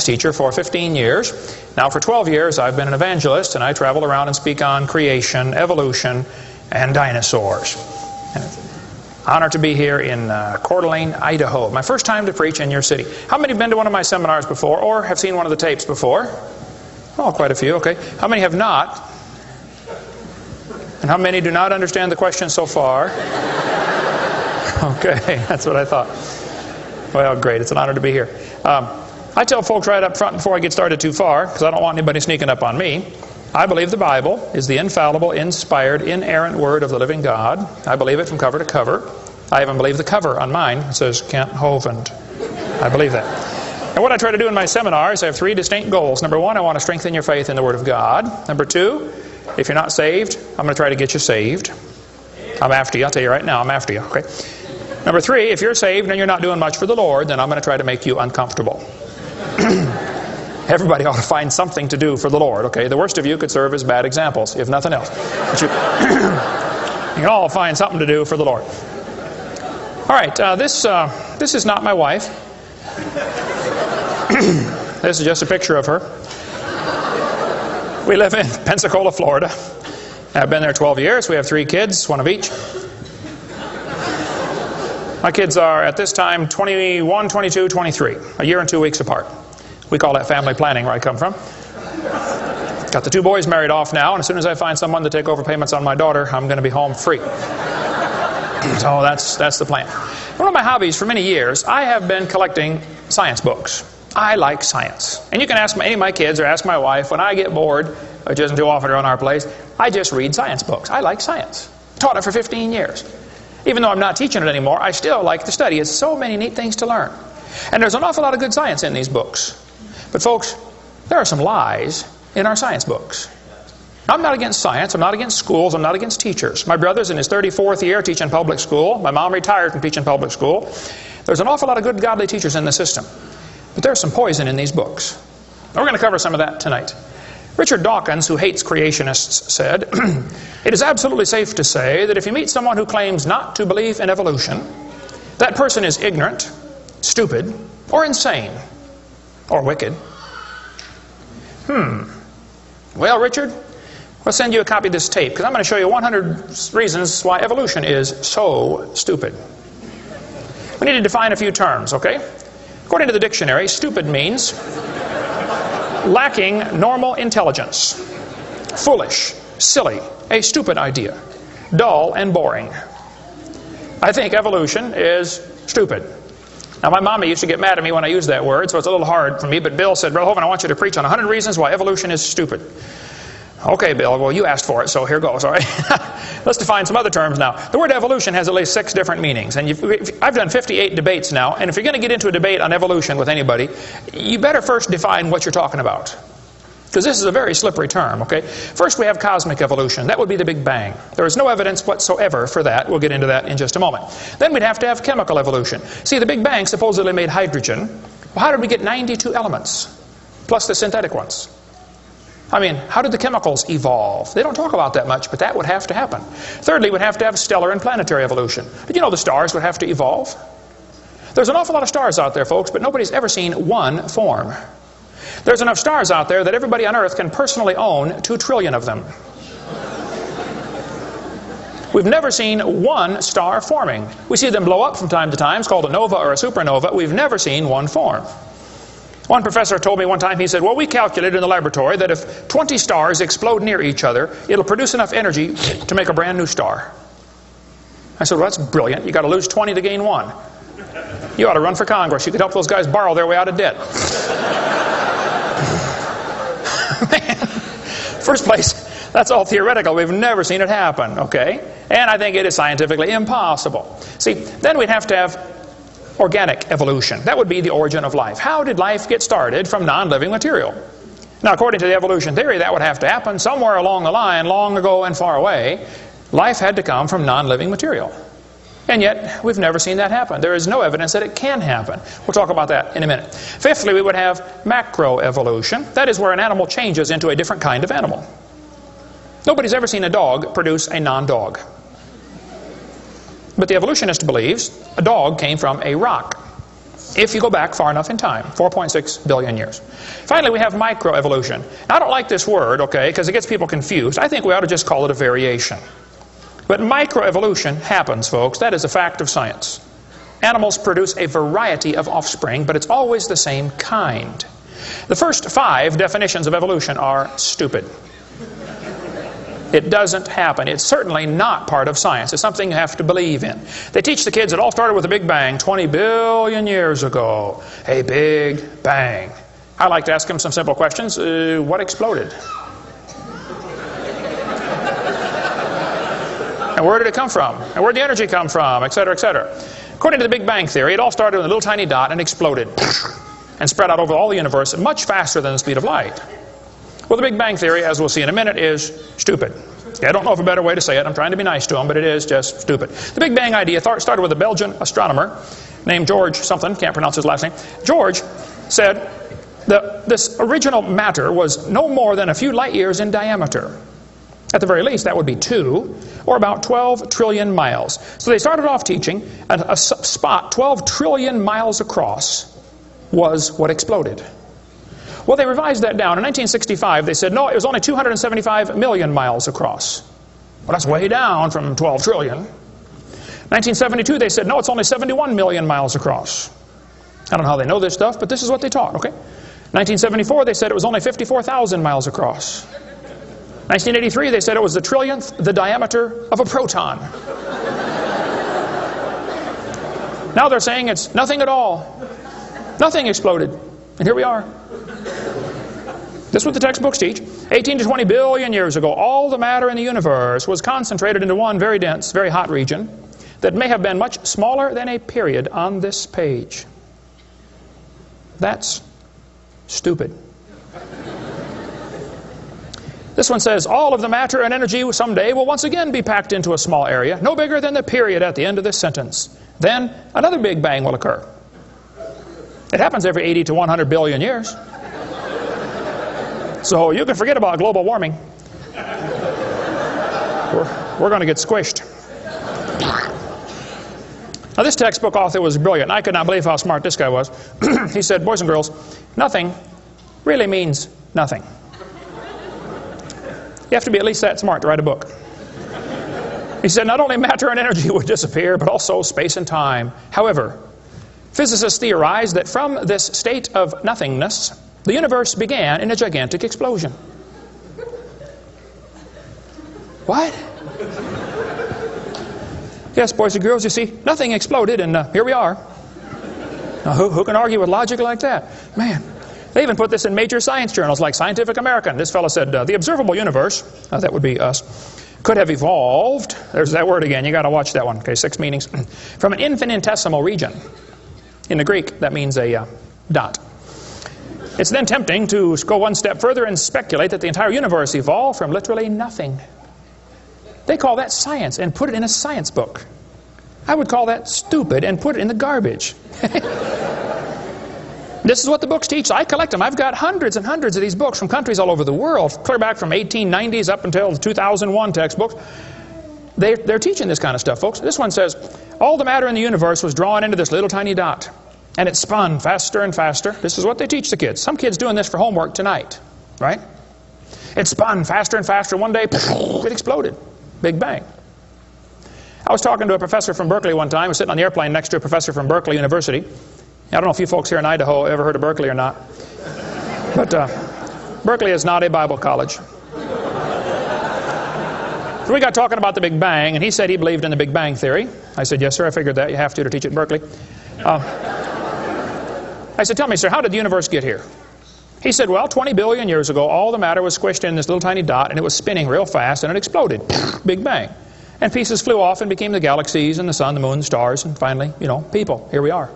teacher for 15 years. Now for 12 years I've been an evangelist, and I travel around and speak on creation, evolution, and dinosaurs. And it's an honor to be here in Coeur d'Alene, Idaho. My first time to preach in your city. How many have been to one of my seminars before, or have seen one of the tapes before? Oh, quite a few, okay. How many have not? And how many do not understand the question so far? Okay, that's what I thought. Well, great. It's an honor to be here. I tell folks right up front before I get started too far, because I don't want anybody sneaking up on me, I believe the Bible is the infallible, inspired, inerrant Word of the living God. I believe it from cover to cover. I even believe the cover on mine. It says Kent Hovind. I believe that. And what I try to do in my seminars, I have three distinct goals. Number one, I want to strengthen your faith in the Word of God. Number two, if you're not saved, I'm going to try to get you saved. I'm after you. I'll tell you right now, I'm after you. Okay. Number three, if you're saved and you're not doing much for the Lord, then I'm going to try to make you uncomfortable. Everybody ought to find something to do for the Lord, okay? The worst of you could serve as bad examples, if nothing else. But you can all find something to do for the Lord. All right, this is not my wife. This is just a picture of her. We live in Pensacola, Florida. I've been there 12 years. We have 3 kids, one of each. My kids are, at this time, 21, 22, 23. A year and 2 weeks apart. We call that family planning where I come from. Got the 2 boys married off now, and as soon as I find someone to take over payments on my daughter, I'm going to be home free. So that's the plan. One of my hobbies for many years, I have been collecting science books. I like science. And you can ask any of my kids or ask my wife, when I get bored, which isn't too often around our place, I just read science books. I like science. Taught it for 15 years. Even though I'm not teaching it anymore, I still like to study. It's so many neat things to learn. And there's an awful lot of good science in these books. But folks, there are some lies in our science books. I'm not against science. I'm not against schools. I'm not against teachers. My brother's in his 34th year teaching public school. My mom retired from teaching public school. There's an awful lot of good, godly teachers in the system. But there's some poison in these books. And we're going to cover some of that tonight. Richard Dawkins, who hates creationists, said, "It is absolutely safe to say that if you meet someone who claims not to believe in evolution, that person is ignorant, stupid, or insane, or wicked." Well, Richard, we'll send you a copy of this tape, because I'm going to show you 100 reasons why evolution is so stupid. We need to define a few terms, okay? According to the dictionary, stupid means lacking normal intelligence, foolish, silly, a stupid idea, dull and boring. I think evolution is stupid. Now, my mama used to get mad at me when I used that word, so it's a little hard for me, but Bill said, "Brother Hovind, I want you to preach on 100 reasons why evolution is stupid." Okay, Bill, well, you asked for it, so here goes, all right? Let's define some other terms now. The word evolution has at least 6 different meanings, and I've done 58 debates now, and if you're going to get into a debate on evolution with anybody, you better first define what you're talking about. Because this is a very slippery term, okay? First, we have cosmic evolution. That would be the Big Bang. There is no evidence whatsoever for that. We'll get into that in just a moment. Then we'd have to have chemical evolution. See, the Big Bang supposedly made hydrogen. Well, how did we get 92 elements, plus the synthetic ones? I mean, how did the chemicals evolve? They don't talk about that much, but that would have to happen. Thirdly, we'd have to have stellar and planetary evolution. Did you know the stars would have to evolve? There's an awful lot of stars out there, folks, but nobody's ever seen one form. There's enough stars out there that everybody on Earth can personally own 2 trillion of them. We've never seen one star forming. We see them blow up from time to time. It's called a nova or a supernova. We've never seen one form. One professor told me one time, he said, "Well, we calculated in the laboratory that if 20 stars explode near each other, it'll produce enough energy to make a brand new star." I said, "Well, that's brilliant. You got to lose 20 to gain 1. You ought to run for Congress. You could help those guys borrow their way out of debt." Man, first place, that's all theoretical. We've never seen it happen, okay? And I think it is scientifically impossible. See, then we'd have to have organic evolution. That would be the origin of life. How did life get started from non-living material? Now, according to the evolution theory, that would have to happen somewhere along the line, long ago and far away. Life had to come from non-living material. And yet, we've never seen that happen. There is no evidence that it can happen. We'll talk about that in a minute. Fifthly, we would have macroevolution. That is where an animal changes into a different kind of animal. Nobody's ever seen a dog produce a non-dog. But the evolutionist believes a dog came from a rock. if you go back far enough in time, 4.6 billion years. Finally, we have microevolution. Now, I don't like this word, okay, because it gets people confused. I think we ought to just call it a variation. But microevolution happens, folks. That is a fact of science. Animals produce a variety of offspring, but it's always the same kind. The first 5 definitions of evolution are stupid. It doesn't happen. It's certainly not part of science. It's something you have to believe in. They teach the kids it all started with a big bang 20 billion years ago. A big bang. I like to ask them some simple questions. What exploded? And where did it come from? And where did the energy come from? Etc., etc. According to the Big Bang Theory, it all started with a little tiny dot and exploded and spread out over all the universe much faster than the speed of light. Well, the Big Bang Theory, as we'll see in a minute, is stupid. I don't know of a better way to say it. I'm trying to be nice to them, but it is just stupid. The Big Bang idea started with a Belgian astronomer named George something, can't pronounce his last name. George said that this original matter was no more than a few light years in diameter. At the very least, that would be 2, or about 12 trillion miles. So they started off teaching a spot 12 trillion miles across was what exploded. Well, they revised that down. In 1965, they said, no, it was only 275 million miles across. Well, that's way down from 12 trillion. 1972, they said, no, it's only 71 million miles across. I don't know how they know this stuff, but this is what they taught, okay? 1974, they said it was only 54,000 miles across. 1983, they said it was the trillionth the diameter of a proton. Now they're saying it's nothing at all. Nothing exploded. And here we are. This is what the textbooks teach. 18 to 20 billion years ago, all the matter in the universe was concentrated into one very dense, very hot region that may have been much smaller than a period on this page. That's stupid. This one says, all of the matter and energy someday will once again be packed into a small area, no bigger than the period at the end of this sentence. Then another Big Bang will occur. It happens every 80 to 100 billion years. So you can forget about global warming. We're going to get squished. Now this textbook author was brilliant. I could not believe how smart this guy was. He said, boys and girls, nothing really means nothing. You have to be at least that smart to write a book. He said not only matter and energy would disappear, but also space and time. However, physicists theorize that from this state of nothingness, the universe began in a gigantic explosion. What? Yes, boys and girls, you see, nothing exploded, and here we are. Now, who can argue with logic like that? Man, they even put this in major science journals like Scientific American. This fellow said, the observable universe, that would be us, could have evolved, there's that word again, you got to watch that one, okay, 6 meanings, from an infinitesimal region. In the Greek, that means a dot. It's then tempting to go one step further and speculate that the entire universe evolved from literally nothing. They call that science and put it in a science book. I would call that stupid and put it in the garbage. This is what the books teach. I collect them. I've got hundreds and hundreds of these books from countries all over the world, clear back from 1890s up until the 2001 textbooks. They're teaching this kind of stuff, folks. This one says, all the matter in the universe was drawn into this little tiny dot. And it spun faster and faster. This is what they teach the kids. Some kids doing this for homework tonight, right? It spun faster and faster. One day, it exploded. Big bang. I was talking to a professor from Berkeley one time. I was sitting on the airplane next to a professor from Berkeley University. I don't know if you folks here in Idaho ever heard of Berkeley or not. But Berkeley is not a Bible college. So we got talking about the Big Bang, and he said he believed in the Big Bang Theory. I said, yes, sir, I figured that. You have to teach it at Berkeley. I said, tell me, sir, how did the universe get here? He said, well, 20 billion years ago, all the matter was squished in this little tiny dot, and it was spinning real fast, and it exploded. Big bang. And pieces flew off and became the galaxies and the sun, the moon, the stars, and finally, people. Here we are.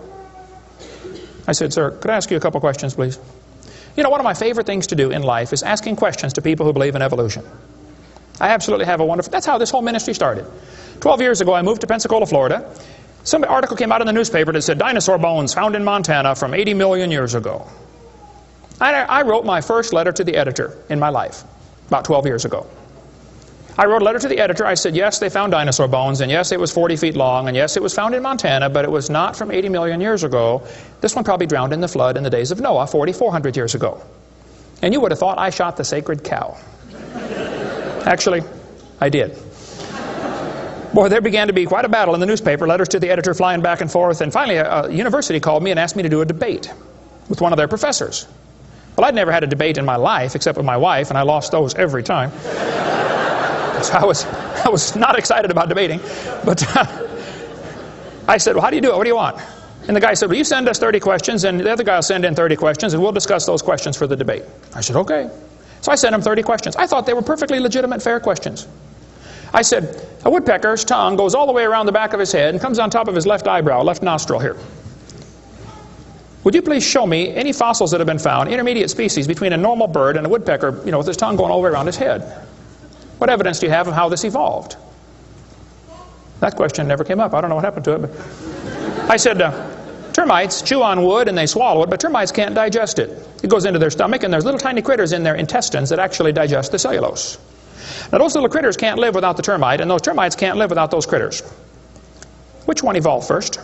I said, sir, could I ask you a couple questions, please? One of my favorite things to do in life is asking questions to people who believe in evolution. I absolutely have a wonderful... That's how this whole ministry started. 12 years ago, I moved to Pensacola, Florida. Some article came out in the newspaper that said, dinosaur bones found in Montana from 80 million years ago. I wrote my first letter to the editor in my life, about 12 years ago. I wrote a letter to the editor. I said, yes, they found dinosaur bones, and yes, it was 40 feet long, and yes, it was found in Montana, but it was not from 80 million years ago. This one probably drowned in the flood in the days of Noah, 4,400 years ago. And you would have thought I shot the sacred cow. Actually, I did. Boy, there began to be quite a battle in the newspaper, letters to the editor flying back and forth, and finally a university called me and asked me to do a debate with one of their professors. Well, I'd never had a debate in my life except with my wife, and I lost those every time. So I was not excited about debating. But I said, well, how do you do it? What do you want? And the guy said, well, you send us 30 questions, and the other guy will send in 30 questions, and we'll discuss those questions for the debate. I said, okay. So I sent him 30 questions. I thought they were perfectly legitimate, fair questions. I said, a woodpecker's tongue goes all the way around the back of his head and comes on top of his left eyebrow, left nostril here. Would you please show me any fossils that have been found, intermediate species between a normal bird and a woodpecker, with his tongue going all the way around his head? What evidence do you have of how this evolved? That question never came up. I don't know what happened to it. But I said, termites chew on wood and they swallow it, but termites can't digest it. It goes into their stomach, and there's little tiny critters in their intestines that actually digest the cellulose. Now, those little critters can't live without the termite, and those termites can't live without those critters. Which one evolved first?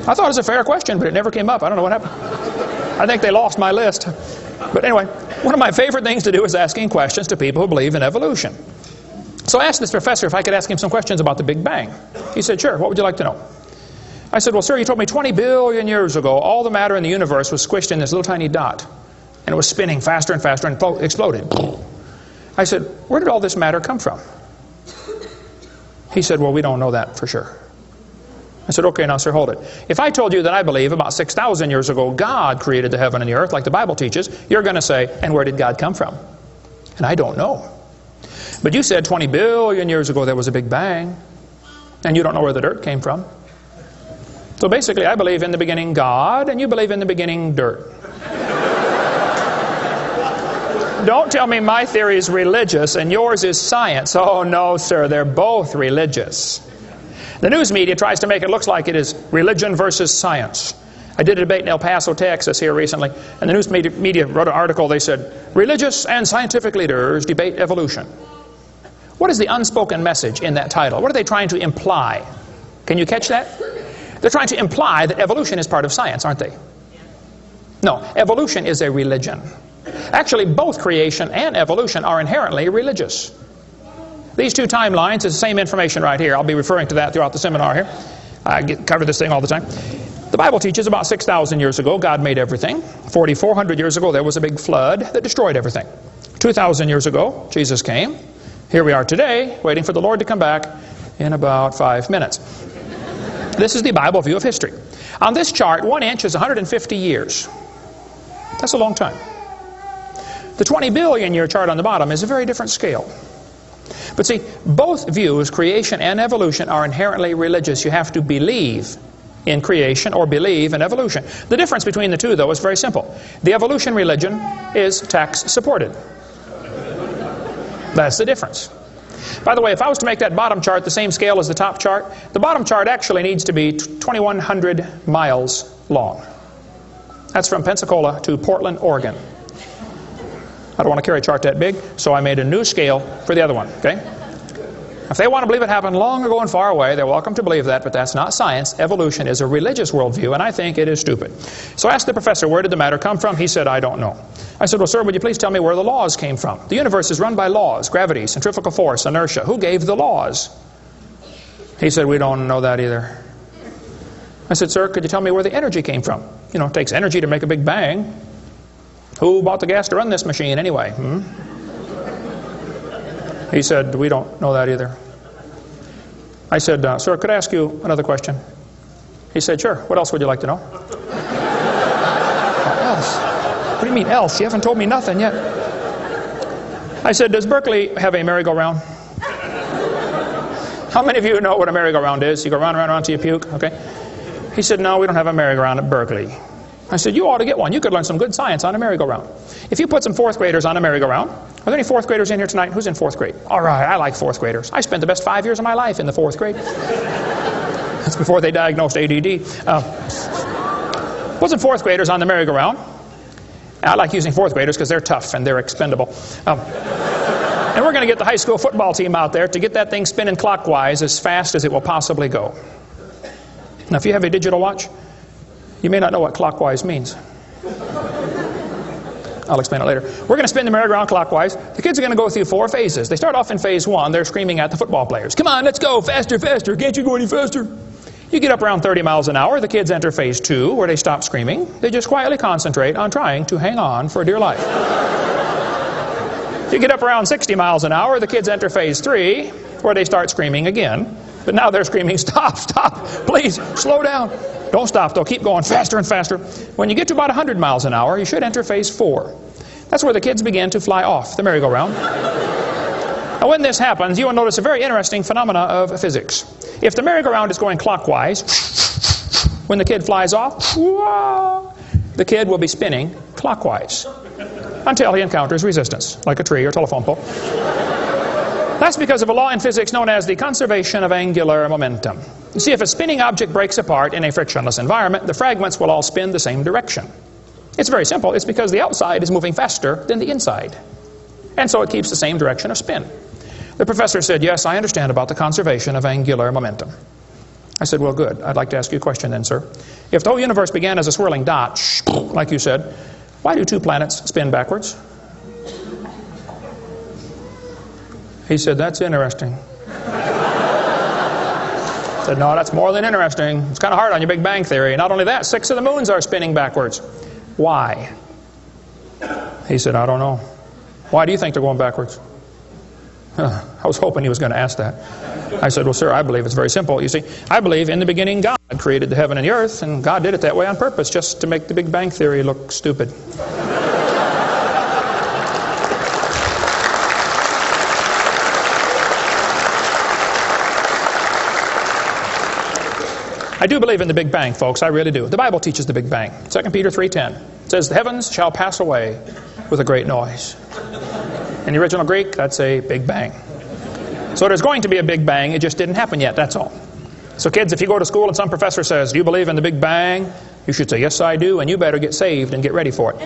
I thought it was a fair question, but it never came up. I don't know what happened. I think they lost my list. But anyway, one of my favorite things to do is asking questions to people who believe in evolution. So I asked this professor if I could ask him some questions about the Big Bang. He said, sure, what would you like to know? I said, well, sir, you told me 20 billion years ago all the matter in the universe was squished in this little tiny dot. And it was spinning faster and faster and exploded. I said, where did all this matter come from? He said, well, we don't know that for sure. I said, okay, now, sir, hold it. If I told you that I believe about 6,000 years ago God created the heaven and the earth, like the Bible teaches, you're going to say, and where did God come from? And I don't know. But you said 20 billion years ago there was a Big Bang, and you don't know where the dirt came from. So basically, I believe in the beginning God, and you believe in the beginning dirt. Don't tell me my theory is religious and yours is science. Oh, no, sir, they're both religious. The news media tries to make it look like it is religion versus science. I did a debate in El Paso, Texas here recently, and the news media wrote an article. They said, religious and scientific leaders debate evolution. What is the unspoken message in that title? What are they trying to imply? Can you catch that? They're trying to imply that evolution is part of science, aren't they? No, evolution is a religion. Actually, both creation and evolution are inherently religious. These two timelines is the same information right here. I'll be referring to that throughout the seminar here. I cover this thing all the time. The Bible teaches about 6,000 years ago God made everything. 4,400 years ago there was a big flood that destroyed everything. 2,000 years ago Jesus came. Here we are today waiting for the Lord to come back in about 5 minutes. This is the Bible view of history. On this chart, 1 inch is 150 years. That's a long time. The 20 billion year chart on the bottom is a very different scale. But see, both views, creation and evolution, are inherently religious. You have to believe in creation or believe in evolution. The difference between the two, though, is very simple. The evolution religion is tax-supported. That's the difference. By the way, if I was to make that bottom chart the same scale as the top chart, the bottom chart actually needs to be 2,100 miles long. That's from Pensacola to Portland, Oregon. I don't want to carry a chart that big, so I made a new scale for the other one, okay? If they want to believe it happened long ago and far away, they're welcome to believe that, but that's not science. Evolution is a religious worldview, and I think it is stupid. So I asked the professor, where did the matter come from? He said, I don't know. I said, well, sir, would you please tell me where the laws came from? The universe is run by laws, gravity, centrifugal force, inertia. Who gave the laws? He said, we don't know that either. I said, sir, could you tell me where the energy came from? You know, it takes energy to make a big bang. Who bought the gas to run this machine anyway? He said, we don't know that either. I said, sir, could I ask you another question? He said, sure. What else would you like to know? Else? What do you mean else? You haven't told me nothing yet. I said, does Berkeley have a merry-go-round? How many of you know what a merry-go-round is? You go round, round, round till you puke, okay? He said, no, we don't have a merry-go-round at Berkeley. I said, you ought to get one. You could learn some good science on a merry-go-round. If you put some fourth graders on a merry-go-round, are there any fourth graders in here tonight? Who's in fourth grade? All right, I like fourth graders. I spent the best 5 years of my life in the fourth grade. That's before they diagnosed ADD. Put some fourth graders on the merry-go-round, I like using fourth graders because they're tough and they're expendable. And we're going to get the high school football team out there to get that thing spinning clockwise as fast as it will possibly go. Now, if you have a digital watch, you may not know what clockwise means. I'll explain it later. We're going to spin the merry-go-round clockwise. The kids are going to go through 4 phases. They start off in phase 1. They're screaming at the football players. Come on, let's go, faster, faster. Can't you go any faster? You get up around 30 miles an hour. The kids enter phase 2, where they stop screaming. They just quietly concentrate on trying to hang on for dear life. You get up around 60 miles an hour. The kids enter phase 3, where they start screaming again. But now they're screaming, stop, stop, please, slow down. Don't stop, though. Keep going faster and faster. When you get to about 100 miles an hour, you should enter phase 4. That's where the kids begin to fly off the merry-go-round. Now, when this happens, you will notice a very interesting phenomena of physics. If the merry-go-round is going clockwise, when the kid flies off, the kid will be spinning clockwise until he encounters resistance, like a tree or telephone pole. That's because of a law in physics known as the conservation of angular momentum. You see, if a spinning object breaks apart in a frictionless environment, the fragments will all spin the same direction. It's very simple. It's because the outside is moving faster than the inside. And so it keeps the same direction of spin. The professor said, yes, I understand about the conservation of angular momentum. I said, well, good. I'd like to ask you a question then, sir. If the whole universe began as a swirling dot, like you said, why do 2 planets spin backwards? He said, that's interesting. I said, no, that's more than interesting. It's kind of hard on your Big Bang Theory. Not only that, 6 of the moons are spinning backwards. Why? He said, I don't know. Why do you think they're going backwards? I was hoping he was going to ask that. I said, well, sir, I believe it's very simple. You see, I believe in the beginning God created the heaven and the earth, and God did it that way on purpose, just to make the Big Bang Theory look stupid. I do believe in the Big Bang, folks. I really do. The Bible teaches the Big Bang. 2 Peter 3:10. It says, the heavens shall pass away with a great noise. In the original Greek, that's a Big Bang. So there's going to be a Big Bang. It just didn't happen yet, that's all. So kids, if you go to school and some professor says, do you believe in the Big Bang? You should say, yes, I do, and you better get saved and get ready for it.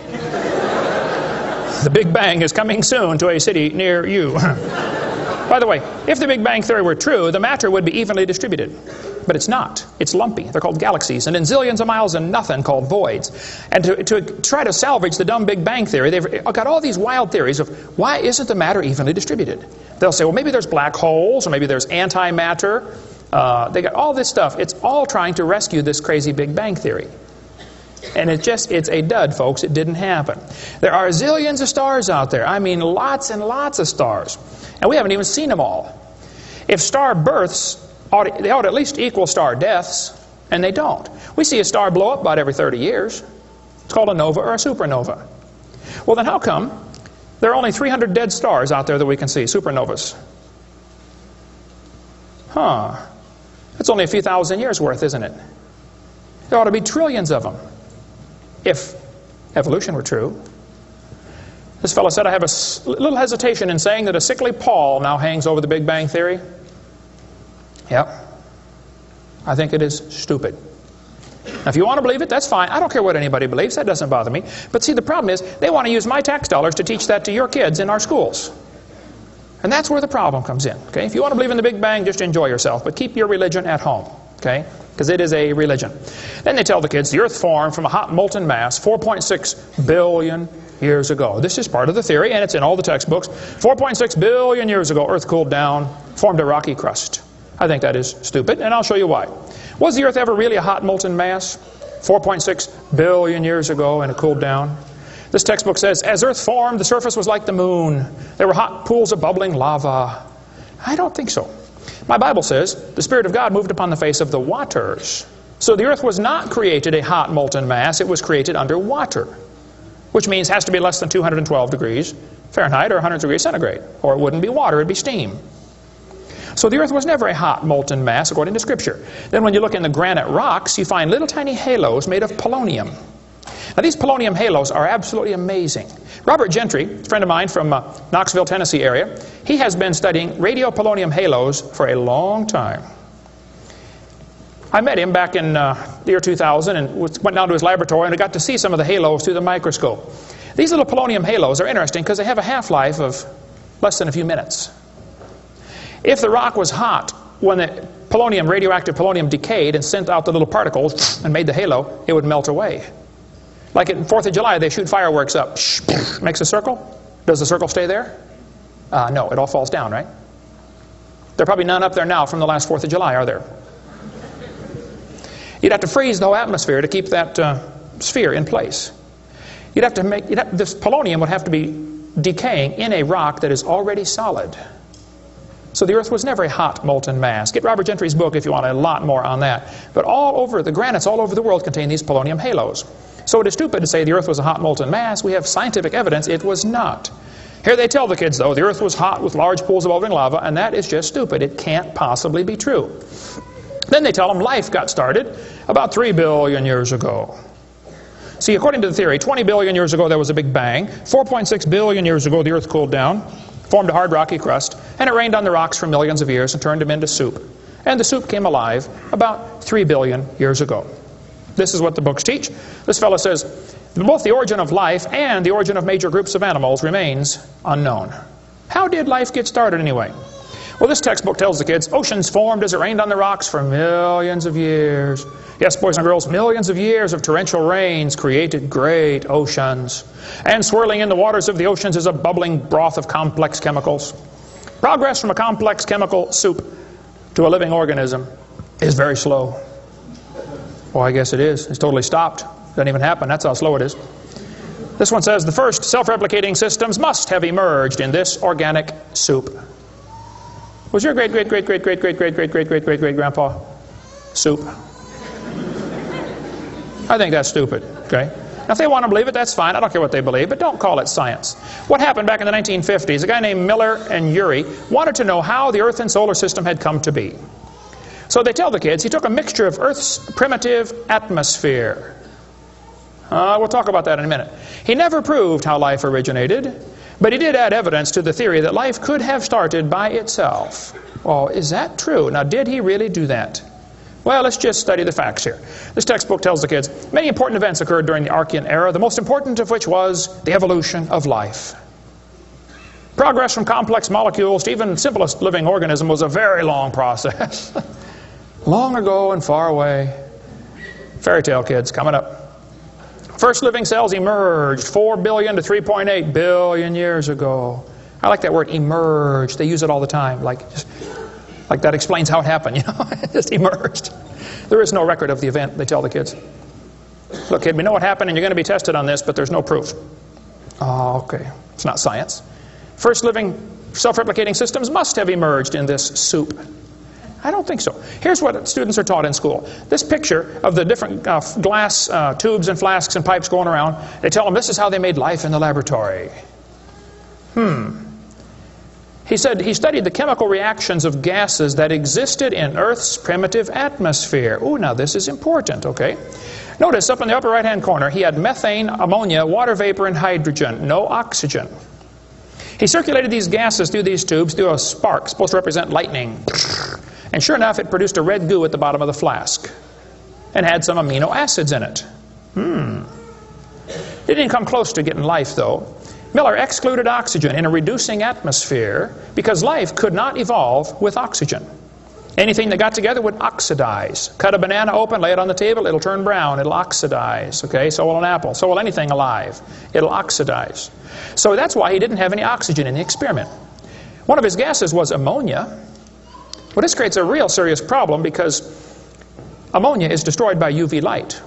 The Big Bang is coming soon to a city near you. By the way, if the Big Bang Theory were true, the matter would be evenly distributed. But it's not. It's lumpy. They're called galaxies. And in zillions of miles and nothing called voids. And to try to salvage the dumb Big Bang Theory, they've got all these wild theories of why isn't the matter evenly distributed? They'll say, well, maybe there's black holes, or maybe there's antimatter. They got all this stuff. It's all trying to rescue this crazy Big Bang Theory. And it's a dud, folks. It didn't happen. There are zillions of stars out there. I mean, lots and lots of stars. And we haven't even seen them all. If star births, they ought to at least equal star deaths, and they don't. We see a star blow up about every 30 years. It's called a nova or a supernova. Well, then how come there are only 300 dead stars out there that we can see, supernovas? That's only a few thousand years worth, isn't it? There ought to be trillions of them, if evolution were true. This fellow said, I have a little hesitation in saying that a sickly pall now hangs over the Big Bang Theory. Yep. I think it is stupid. Now, if you want to believe it, that's fine. I don't care what anybody believes. That doesn't bother me. But see, the problem is, they want to use my tax dollars to teach that to your kids in our schools. And that's where the problem comes in. Okay? If you want to believe in the Big Bang, just enjoy yourself. But keep your religion at home. Okay? Because it is a religion. Then they tell the kids, the earth formed from a hot molten mass 4.6 billion years ago. This is part of the theory, and it's in all the textbooks. 4.6 billion years ago, earth cooled down, formed a rocky crust. I think that is stupid, and I'll show you why. Was the earth ever really a hot molten mass 4.6 billion years ago, and it cooled down? This textbook says, as earth formed, the surface was like the moon. There were hot pools of bubbling lava. I don't think so. My Bible says, the Spirit of God moved upon the face of the waters. So the earth was not created a hot molten mass, it was created under water. Which means it has to be less than 212 degrees Fahrenheit or 100 degrees centigrade. Or it wouldn't be water, it'd be steam. So the earth was never a hot molten mass according to Scripture. Then when you look in the granite rocks, you find little tiny halos made of polonium. Now these polonium halos are absolutely amazing. Robert Gentry, a friend of mine from Knoxville, Tennessee area, he has been studying radiopolonium halos for a long time. I met him back in the year 2000 and went down to his laboratory, and I got to see some of the halos through the microscope. These little polonium halos are interesting because they have a half-life of less than a few minutes. If the rock was hot, when the polonium, radioactive polonium, decayed and sent out the little particles and made the halo, it would melt away. Like at 4th of July, they shoot fireworks up. Makes a circle. Does the circle stay there? No, it all falls down, right? There are probably none up there now from the last 4th of July, are there? You'd have to freeze the whole atmosphere to keep that sphere in place. You'd have to make, this polonium would have to be decaying in a rock that is already solid. So the Earth was never a hot molten mass. Get Robert Gentry's book if you want a lot more on that. But all over, the granites all over the world contain these polonium halos. So it is stupid to say the Earth was a hot molten mass. We have scientific evidence it was not. Here they tell the kids, though, the Earth was hot with large pools of bubbling lava, and that is just stupid. It can't possibly be true. Then they tell them life got started about 3 billion years ago. See, according to the theory, 20 billion years ago there was a big bang. 4.6 billion years ago the Earth cooled down, formed a hard rocky crust, and it rained on the rocks for millions of years and turned them into soup. And the soup came alive about 3 billion years ago. This is what the books teach. This fellow says, both the origin of life and the origin of major groups of animals remains unknown. How did life get started anyway? Well, this textbook tells the kids, oceans formed as it rained on the rocks for millions of years. Yes, boys and girls, millions of years of torrential rains created great oceans. And swirling in the waters of the oceans is a bubbling broth of complex chemicals. Progress from a complex chemical soup to a living organism is very slow. Well, I guess it is. It's totally stopped. Doesn't even happen. That's how slow it is. This one says, the first self-replicating systems must have emerged in this organic soup. Was your great-great-great-great-great-great-great-great-great-great-great-grandpa soup? I think that's stupid, okay? Now, if they want to believe it, that's fine. I don't care what they believe, but don't call it science. What happened back in the 1950s, a guy named Miller and Urey wanted to know how the Earth and solar system had come to be. So they tell the kids he took a mixture of Earth's primitive atmosphere. We'll talk about that in a minute. He never proved how life originated, but he did add evidence to the theory that life could have started by itself. Well, is that true? Now, did he really do that? Well, let's just study the facts here. This textbook tells the kids, many important events occurred during the Archean era, the most important of which was the evolution of life. Progress from complex molecules to even the simplest living organism was a very long process. Long ago and far away. Fairy tale kids, coming up. First living cells emerged 4 billion to 3.8 billion years ago. I like that word, emerged. They use it all the time. Like that explains how it happened, you know. It just emerged. There is no record of the event, they tell the kids. Look, kid, we know what happened and you're going to be tested on this, but there's no proof. Oh, okay. It's not science. First living self-replicating systems must have emerged in this soup. I don't think so. Here's what students are taught in school. This picture of the different glass tubes and flasks and pipes going around, they tell them this is how they made life in the laboratory. He said he studied the chemical reactions of gases that existed in Earth's primitive atmosphere. Ooh, now this is important, okay? Notice up in the upper right-hand corner, he had methane, ammonia, water vapor, and hydrogen, no oxygen. He circulated these gases through these tubes through a spark, supposed to represent lightning. And sure enough, it produced a red goo at the bottom of the flask and had some amino acids in it. It didn't come close to getting life, though. Miller excluded oxygen in a reducing atmosphere because life could not evolve with oxygen. Anything that got together would oxidize. Cut a banana open, lay it on the table, it'll turn brown, it'll oxidize. Okay, so will an apple, so will anything alive. It'll oxidize. So that's why he didn't have any oxygen in the experiment. One of his gases was ammonia. Well, this creates a real serious problem because ammonia is destroyed by UV light.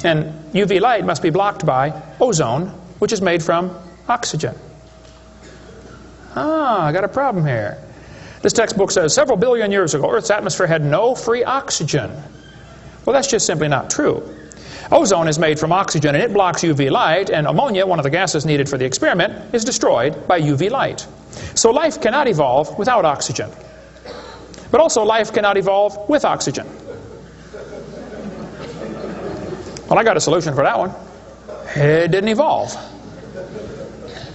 And UV light must be blocked by ozone, which is made from oxygen. I got a problem here. This textbook says several billion years ago, Earth's atmosphere had no free oxygen. Well, that's just simply not true. Ozone is made from oxygen and it blocks UV light, and ammonia, one of the gases needed for the experiment, is destroyed by UV light. So life cannot evolve without oxygen. But also life cannot evolve with oxygen. Well, I got a solution for that one. It didn't evolve.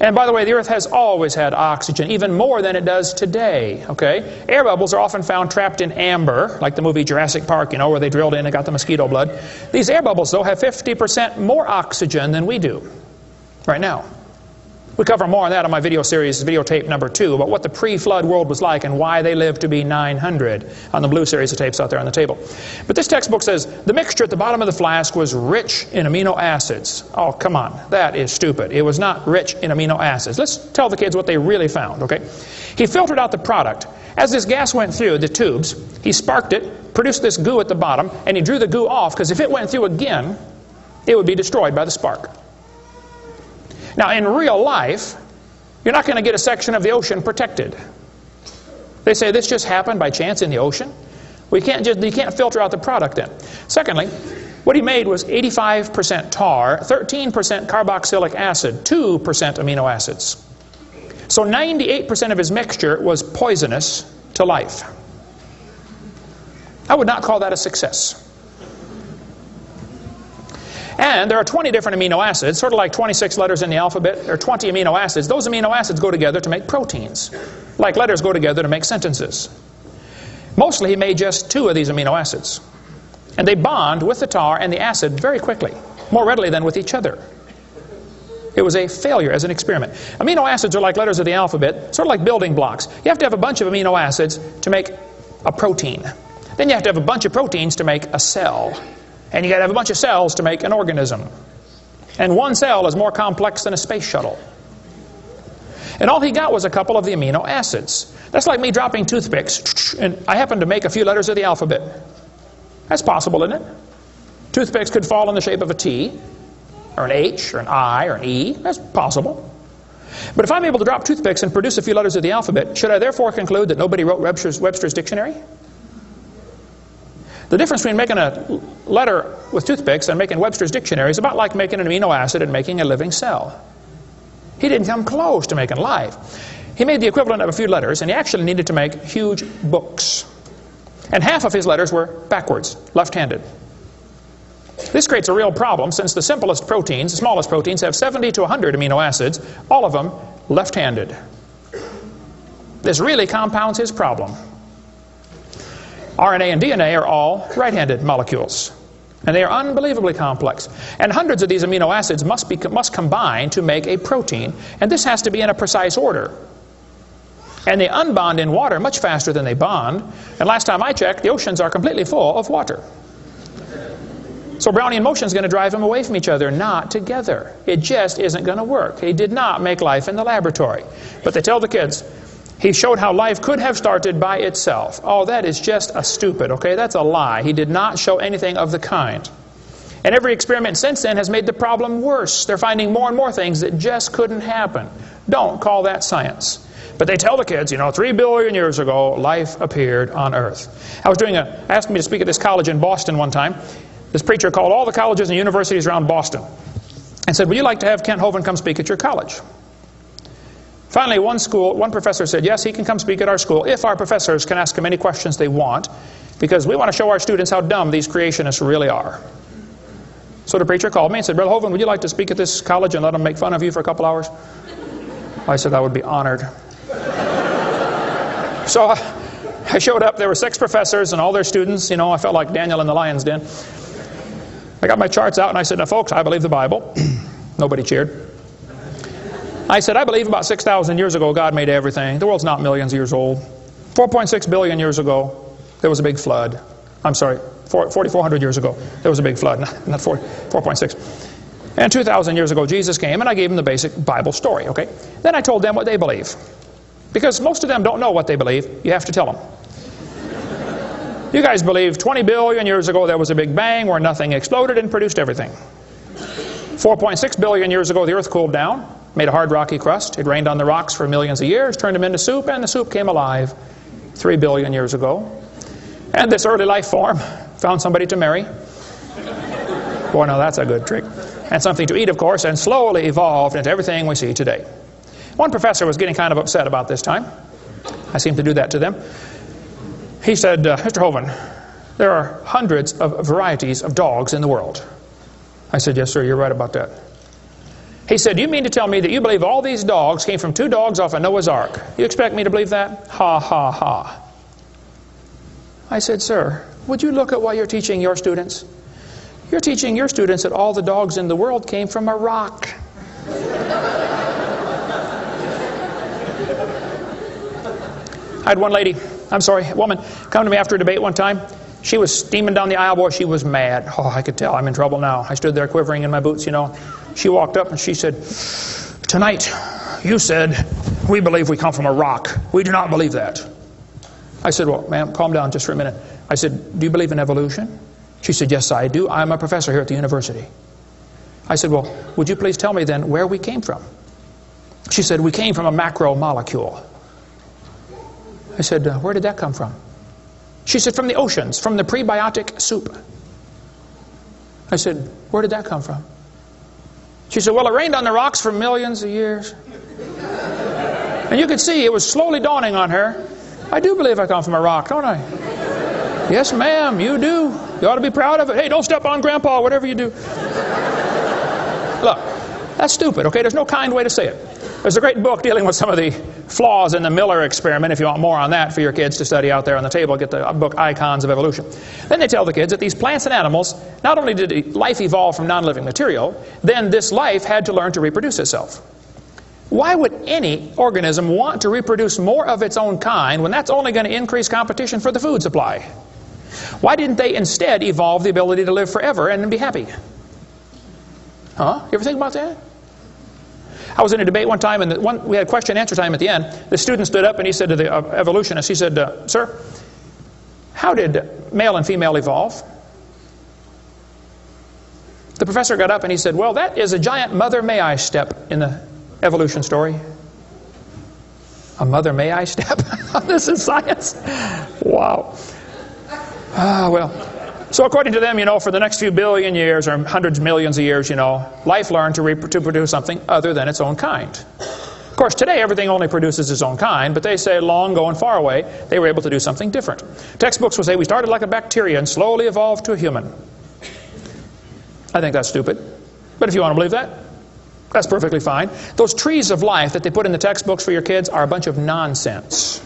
And by the way, the Earth has always had oxygen, even more than it does today. Okay? Air bubbles are often found trapped in amber, like the movie Jurassic Park, you know, where they drilled in and got the mosquito blood. These air bubbles, though, have 50% more oxygen than we do right now. We cover more on that on my video series, videotape number 2, about what the pre-flood world was like and why they lived to be 900 on the blue series of tapes out there on the table. But this textbook says the mixture at the bottom of the flask was rich in amino acids. Oh, come on. That is stupid. It was not rich in amino acids. Let's tell the kids what they really found, okay? He filtered out the product. As this gas went through the tubes, he sparked it, produced this goo at the bottom, and he drew the goo off, because if it went through again, it would be destroyed by the spark. Now, in real life, you're not going to get a section of the ocean protected. They say this just happened by chance in the ocean. You can't filter out the product then. Secondly, what he made was 85% tar, 13% carboxylic acid, 2% amino acids. So 98% of his mixture was poisonous to life. I would not call that a success. And there are 20 different amino acids, sort of like 26 letters in the alphabet. There are 20 amino acids. Those amino acids go together to make proteins, like letters go together to make sentences. Mostly he made just 2 of these amino acids. And they bond with the tar and the acid very quickly, more readily than with each other. It was a failure as an experiment. Amino acids are like letters of the alphabet, sort of like building blocks. You have to have a bunch of amino acids to make a protein. Then you have to have a bunch of proteins to make a cell. And you got to have a bunch of cells to make an organism. And one cell is more complex than a space shuttle. And all he got was a couple of the amino acids. That's like me dropping toothpicks, and I happen to make a few letters of the alphabet. That's possible, isn't it? Toothpicks could fall in the shape of a T, or an H, or an I, or an E. That's possible. But if I'm able to drop toothpicks and produce a few letters of the alphabet, should I therefore conclude that nobody wrote Webster's dictionary? The difference between making a letter with toothpicks and making Webster's dictionary is about like making an amino acid and making a living cell. He didn't come close to making life. He made the equivalent of a few letters, and he actually needed to make huge books. And half of his letters were backwards, left-handed. This creates a real problem, since the simplest proteins, the smallest proteins, have 70 to 100 amino acids, all of them left-handed. This really compounds his problem. RNA and DNA are all right-handed molecules, and they are unbelievably complex. And hundreds of these amino acids must combine to make a protein, and this has to be in a precise order. And they unbond in water much faster than they bond, and last time I checked, the oceans are completely full of water. So Brownian motion is going to drive them away from each other, not together. It just isn't going to work. He did not make life in the laboratory. But they tell the kids, he showed how life could have started by itself. Oh, that is just a stupid, okay? That's a lie. He did not show anything of the kind. And every experiment since then has made the problem worse. They're finding more and more things that just couldn't happen. Don't call that science. But they tell the kids, 3 billion years ago, life appeared on Earth. Asked me to speak at this college in Boston one time. This preacher called all the colleges and universities around Boston and said, would you like to have Kent Hovind come speak at your college? Finally, one professor said, yes, he can come speak at our school if our professors can ask him any questions they want, because we want to show our students how dumb these creationists really are. So the preacher called me and said, Brother Hovind, would you like to speak at this college and let them make fun of you for a couple hours? I said I would be honored. So I showed up. There were 6 professors and all their students. I felt like Daniel in the lion's den. I got my charts out and I said, now folks, I believe the Bible. Nobody cheered. I said, I believe about 6,000 years ago God made everything. The world's not millions of years old. 4.6 billion years ago, there was a big flood. I'm sorry, 4,400 years ago, there was a big flood, not 4.6. And 2,000 years ago, Jesus came, and I gave them the basic Bible story, okay? Then I told them what they believe. Because most of them don't know what they believe. You have to tell them. You guys believe 20 billion years ago there was a big bang where nothing exploded and produced everything. 4.6 billion years ago the earth cooled down, made a hard rocky crust. It rained on the rocks for millions of years, turned them into soup, and the soup came alive 3 billion years ago. And this early life form found somebody to marry. Boy, now that's a good trick. And something to eat, of course, and slowly evolved into everything we see today. One professor was getting kind of upset about this time. I seem to do that to them. He said, Mr. Hovind, there are hundreds of varieties of dogs in the world. I said, yes, sir, you're right about that. He said, "Do you mean to tell me that you believe all these dogs came from 2 dogs off of Noah's Ark? You expect me to believe that?" Ha, ha, ha. I said, "Sir, would you look at what you're teaching your students? You're teaching your students that all the dogs in the world came from a rock." I had one woman, come to me after a debate one time. She was steaming down the aisle. Boy, she was mad. Oh, I could tell I'm in trouble now. I stood there quivering in my boots, you know. She walked up and she said, "Tonight, you said, we believe we come from a rock. We do not believe that." I said, "Well, ma'am, calm down just for a minute." I said, "Do you believe in evolution?" She said, "Yes, I do. I'm a professor here at the university." I said, "Well, would you please tell me then where we came from?" She said, "We came from a macromolecule." I said, "Where did that come from?" She said, "From the oceans, from the prebiotic soup." I said, "Where did that come from?" She said, "Well, it rained on the rocks for millions of years." And you could see it was slowly dawning on her. I do believe I come from a rock, don't I? Yes, ma'am, you do. You ought to be proud of it. Hey, don't step on Grandpa, whatever you do. Look, that's stupid, okay? There's no kind way to say it. There's a great book dealing with some of the flaws in the Miller experiment. If you want more on that for your kids to study out there on the table, get the book Icons of Evolution. Then they tell the kids that these plants and animals, not only did life evolve from non-living material, then this life had to learn to reproduce itself. Why would any organism want to reproduce more of its own kind when that's only going to increase competition for the food supply? Why didn't they instead evolve the ability to live forever and be happy? Huh? You ever think about that? I was in a debate one time, and we had question and answer time at the end. The student stood up and he said to the evolutionist, he said, "Sir, how did male and female evolve?" The professor got up and he said, "Well, that is a giant mother may I step in the evolution story." A mother may I step? This is science. Wow. Well, so according to them, you know, for the next few billion years or hundreds of millions of years, you know, life learned to produce something other than its own kind. Of course, today everything only produces its own kind, but they say long ago and far away, they were able to do something different. Textbooks will say we started like a bacteria and slowly evolved to a human. I think that's stupid. But if you want to believe that, that's perfectly fine. Those trees of life that they put in the textbooks for your kids are a bunch of nonsense.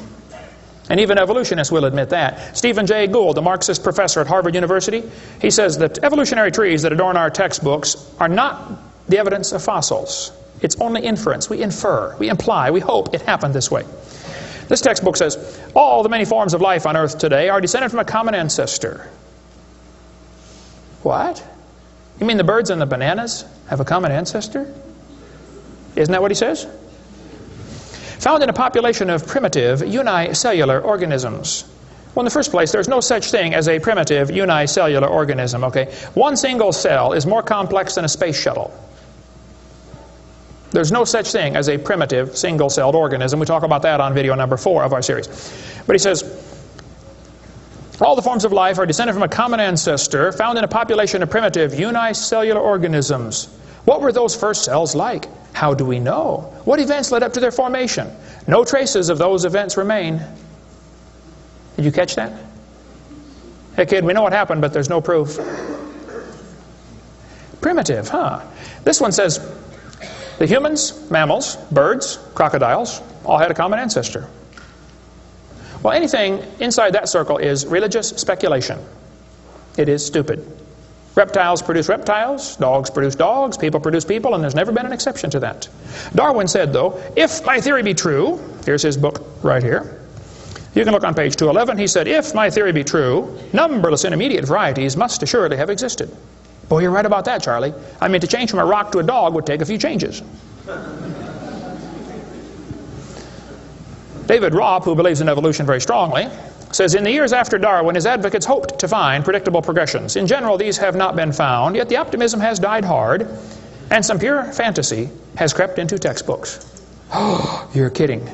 And even evolutionists will admit that. Stephen Jay Gould, the Marxist professor at Harvard University, he says that evolutionary trees that adorn our textbooks are not the evidence of fossils. It's only inference. We infer, we imply, we hope it happened this way. This textbook says, all the many forms of life on Earth today are descended from a common ancestor. What? You mean the birds and the bananas have a common ancestor? Isn't that what he says? Found in a population of primitive unicellular organisms. Well, in the first place, there's no such thing as a primitive unicellular organism, okay? One single cell is more complex than a space shuttle. There's no such thing as a primitive single-celled organism. We talk about that on video number 4 of our series. But he says, all the forms of life are descended from a common ancestor found in a population of primitive unicellular organisms. What were those first cells like? How do we know? What events led up to their formation? No traces of those events remain. Did you catch that? Hey kid, we know what happened, but there's no proof. Primitive, huh? This one says the humans, mammals, birds, crocodiles all had a common ancestor. Well, anything inside that circle is religious speculation. It is stupid. Reptiles produce reptiles, dogs produce dogs, people produce people, and there's never been an exception to that. Darwin said, though, if my theory be true, here's his book right here. You can look on page 211. He said, if my theory be true, numberless intermediate varieties must assuredly have existed. Boy, you're right about that, Charlie. I mean, to change from a rock to a dog would take a few changes. David Robb, who believes in evolution very strongly, says, in the years after Darwin, his advocates hoped to find predictable progressions. In general, these have not been found, yet the optimism has died hard, and some pure fantasy has crept into textbooks. Oh, you're kidding.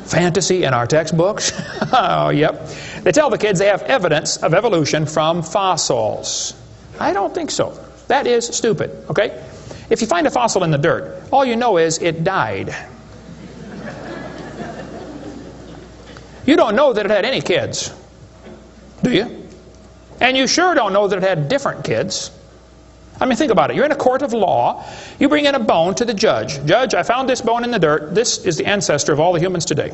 Fantasy in our textbooks? Oh, yep. They tell the kids they have evidence of evolution from fossils. I don't think so. That is stupid, okay? If you find a fossil in the dirt, all you know is it died. You don't know that it had any kids, do you? And you sure don't know that it had different kids. I mean, think about it. You're in a court of law. You bring in a bone to the judge. Judge, I found this bone in the dirt. This is the ancestor of all the humans today.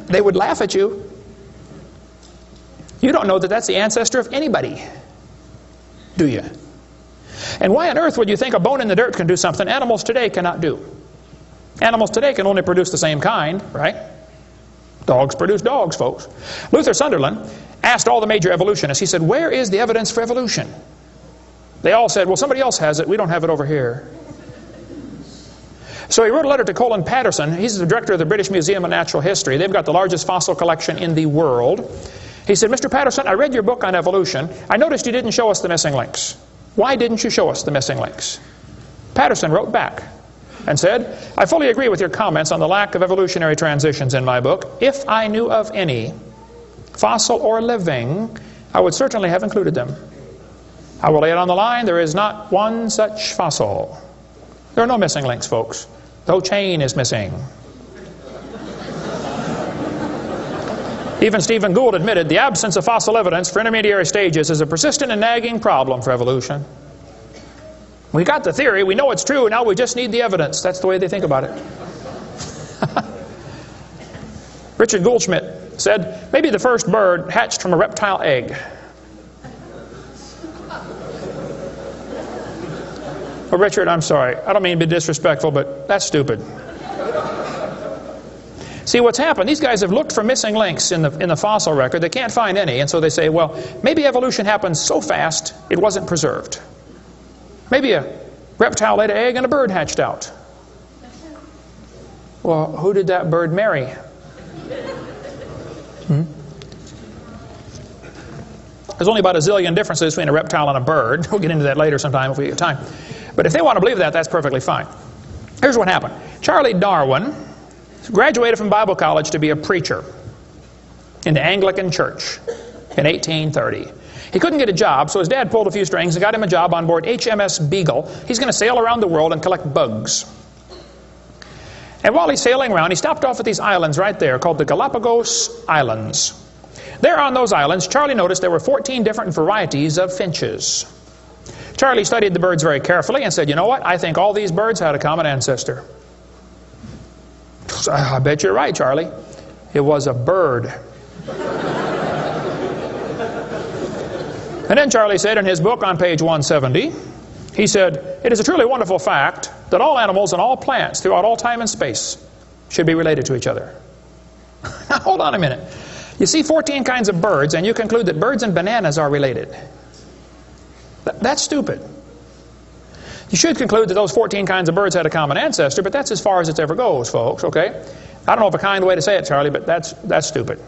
They would laugh at you. You don't know that that's the ancestor of anybody, do you? And why on earth would you think a bone in the dirt can do something animals today cannot do? Animals today can only produce the same kind, right? Dogs produce dogs, folks. Luther Sunderland asked all the major evolutionists, he said, where is the evidence for evolution? They all said, well, somebody else has it. We don't have it over here. So he wrote a letter to Colin Patterson. He's the director of the British Museum of Natural History. They've got the largest fossil collection in the world. He said, Mr. Patterson, I read your book on evolution. I noticed you didn't show us the missing links. Why didn't you show us the missing links? Patterson wrote back and said, I fully agree with your comments on the lack of evolutionary transitions in my book. If I knew of any, fossil or living, I would certainly have included them. I will lay it on the line, there is not one such fossil. There are no missing links, folks. The whole chain is missing. Even Stephen Gould admitted the absence of fossil evidence for intermediary stages is a persistent and nagging problem for evolution. We got the theory, we know it's true, now we just need the evidence. That's the way they think about it. Richard Goldschmidt said, maybe the first bird hatched from a reptile egg. Well, Richard, I'm sorry. I don't mean to be disrespectful, but that's stupid. See, what's happened, these guys have looked for missing links in the fossil record. They can't find any, and so they say, well, maybe evolution happened so fast it wasn't preserved. Maybe a reptile laid an egg and a bird hatched out. Well, who did that bird marry? There's only about a zillion differences between a reptile and a bird. We'll get into that later sometime if we get time. But if they want to believe that, that's perfectly fine. Here's what happened. Charlie Darwin graduated from Bible college to be a preacher in the Anglican Church in 1830. He couldn't get a job, so his dad pulled a few strings and got him a job on board HMS Beagle. He's going to sail around the world and collect bugs. And while he's sailing around, he stopped off at these islands right there called the Galapagos Islands. There on those islands, Charlie noticed there were 14 different varieties of finches. Charlie studied the birds very carefully and said, you know what, I think all these birds had a common ancestor. I bet you're right, Charlie. It was a bird. And then Charlie said in his book on page 170, he said, it is a truly wonderful fact that all animals and all plants throughout all time and space should be related to each other. Now, hold on a minute. You see 14 kinds of birds and you conclude that birds and bananas are related. That's stupid. You should conclude that those 14 kinds of birds had a common ancestor, but that's as far as it ever goes, folks, okay? I don't know of a kind way to say it, Charlie, but that's stupid.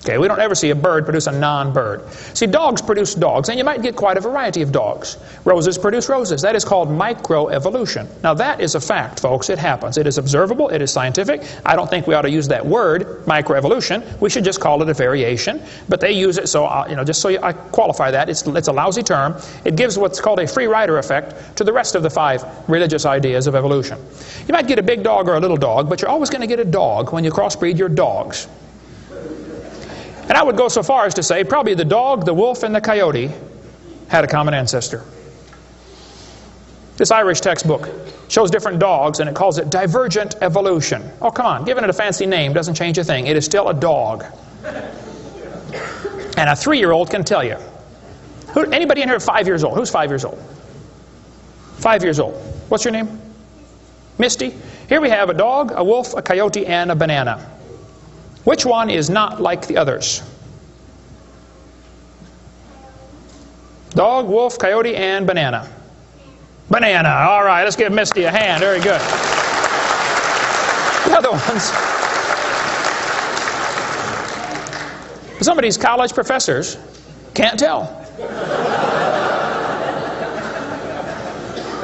Okay, we don't ever see a bird produce a non-bird. See, dogs produce dogs, and you might get quite a variety of dogs. Roses produce roses. That is called microevolution. Now, that is a fact, folks. It happens. It is observable. It is scientific. I don't think we ought to use that word, microevolution. We should just call it a variation. But they use it, so, just so I qualify that, it's a lousy term. It gives what's called a free rider effect to the rest of the 5 religious ideas of evolution. You might get a big dog or a little dog, but you're always going to get a dog when you crossbreed your dogs. And I would go so far as to say probably the dog, the wolf, and the coyote had a common ancestor. This Irish textbook shows different dogs and it calls it divergent evolution. Oh, come on, giving it a fancy name doesn't change a thing. It is still a dog. And a 3-year-old can tell you. Anybody in here 5 years old? Who's 5 years old? 5 years old. What's your name? Misty. Here we have a dog, a wolf, a coyote, and a banana. Which one is not like the others? Dog, wolf, coyote, and banana. Banana. All right, let's give Misty a hand. Very good. The other ones. Some of these college professors can't tell.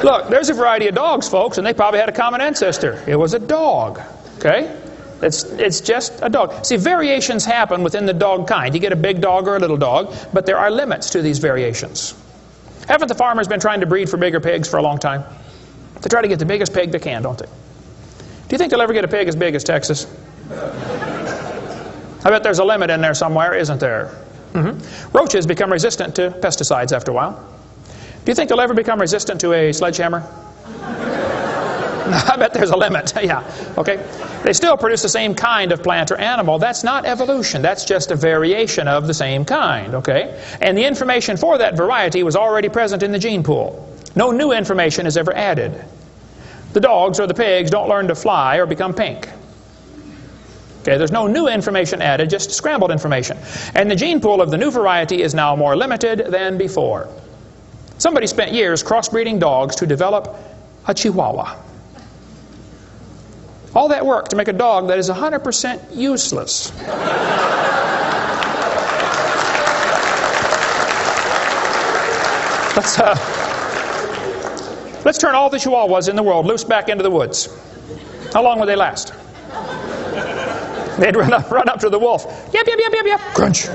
Look, there's a variety of dogs, folks, and they probably had a common ancestor. It was a dog. Okay? It's just a dog. See, variations happen within the dog kind. You get a big dog or a little dog, but there are limits to these variations. Haven't the farmers been trying to breed for bigger pigs for a long time? They try to get the biggest pig they can, don't they? Do you think they'll ever get a pig as big as Texas? I bet there's a limit in there somewhere, isn't there? Roaches become resistant to pesticides after a while. Do you think they'll ever become resistant to a sledgehammer? I bet there's a limit. Yeah, okay. They still produce the same kind of plant or animal. That's not evolution. That's just a variation of the same kind, okay? And the information for that variety was already present in the gene pool. No new information is ever added. The dogs or the pigs don't learn to fly or become pink. Okay, there's no new information added, just scrambled information. And the gene pool of the new variety is now more limited than before. Somebody spent years crossbreeding dogs to develop a Chihuahua. All that work to make a dog that is 100% useless. Let's turn all the Chihuahuas in the world loose back into the woods. How long would they last? They'd run up to the wolf. Yep, yep, yep, yep, yep. Crunch.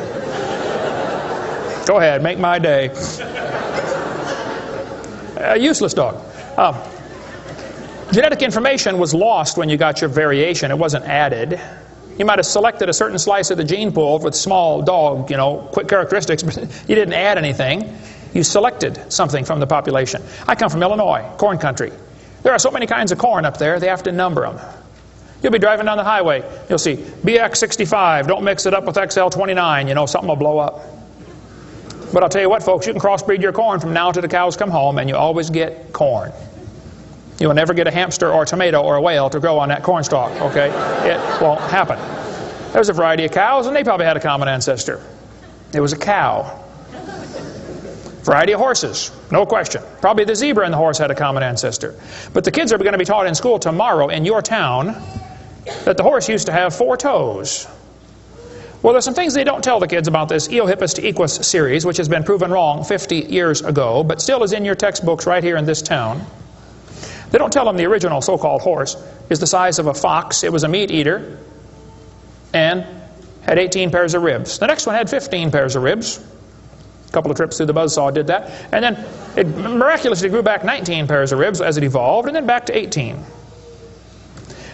Go ahead, make my day. A useless dog. Genetic information was lost when you got your variation. It wasn't added. You might have selected a certain slice of the gene pool with small dog, quick characteristics, but you didn't add anything. You selected something from the population. I come from Illinois, corn country. There are so many kinds of corn up there, they have to number them. You'll be driving down the highway. You'll see BX65, don't mix it up with XL29, something will blow up. But I'll tell you what, folks, you can crossbreed your corn from now to the cows come home, and you always get corn. You will never get a hamster or a tomato or a whale to grow on that corn stalk, okay? It won't happen. There's a variety of cows, and they probably had a common ancestor. It was a cow. Variety of horses, no question. Probably the zebra and the horse had a common ancestor. But the kids are going to be taught in school tomorrow in your town that the horse used to have 4 toes. Well, there's some things they don't tell the kids about this Eohippus to Equus series, which has been proven wrong 50 years ago, but still is in your textbooks right here in this town. They don't tell them the original so-called horse is the size of a fox. It was a meat eater and had 18 pairs of ribs. The next one had 15 pairs of ribs. A couple of trips through the buzzsaw did that. And then it miraculously grew back 19 pairs of ribs as it evolved, and then back to 18.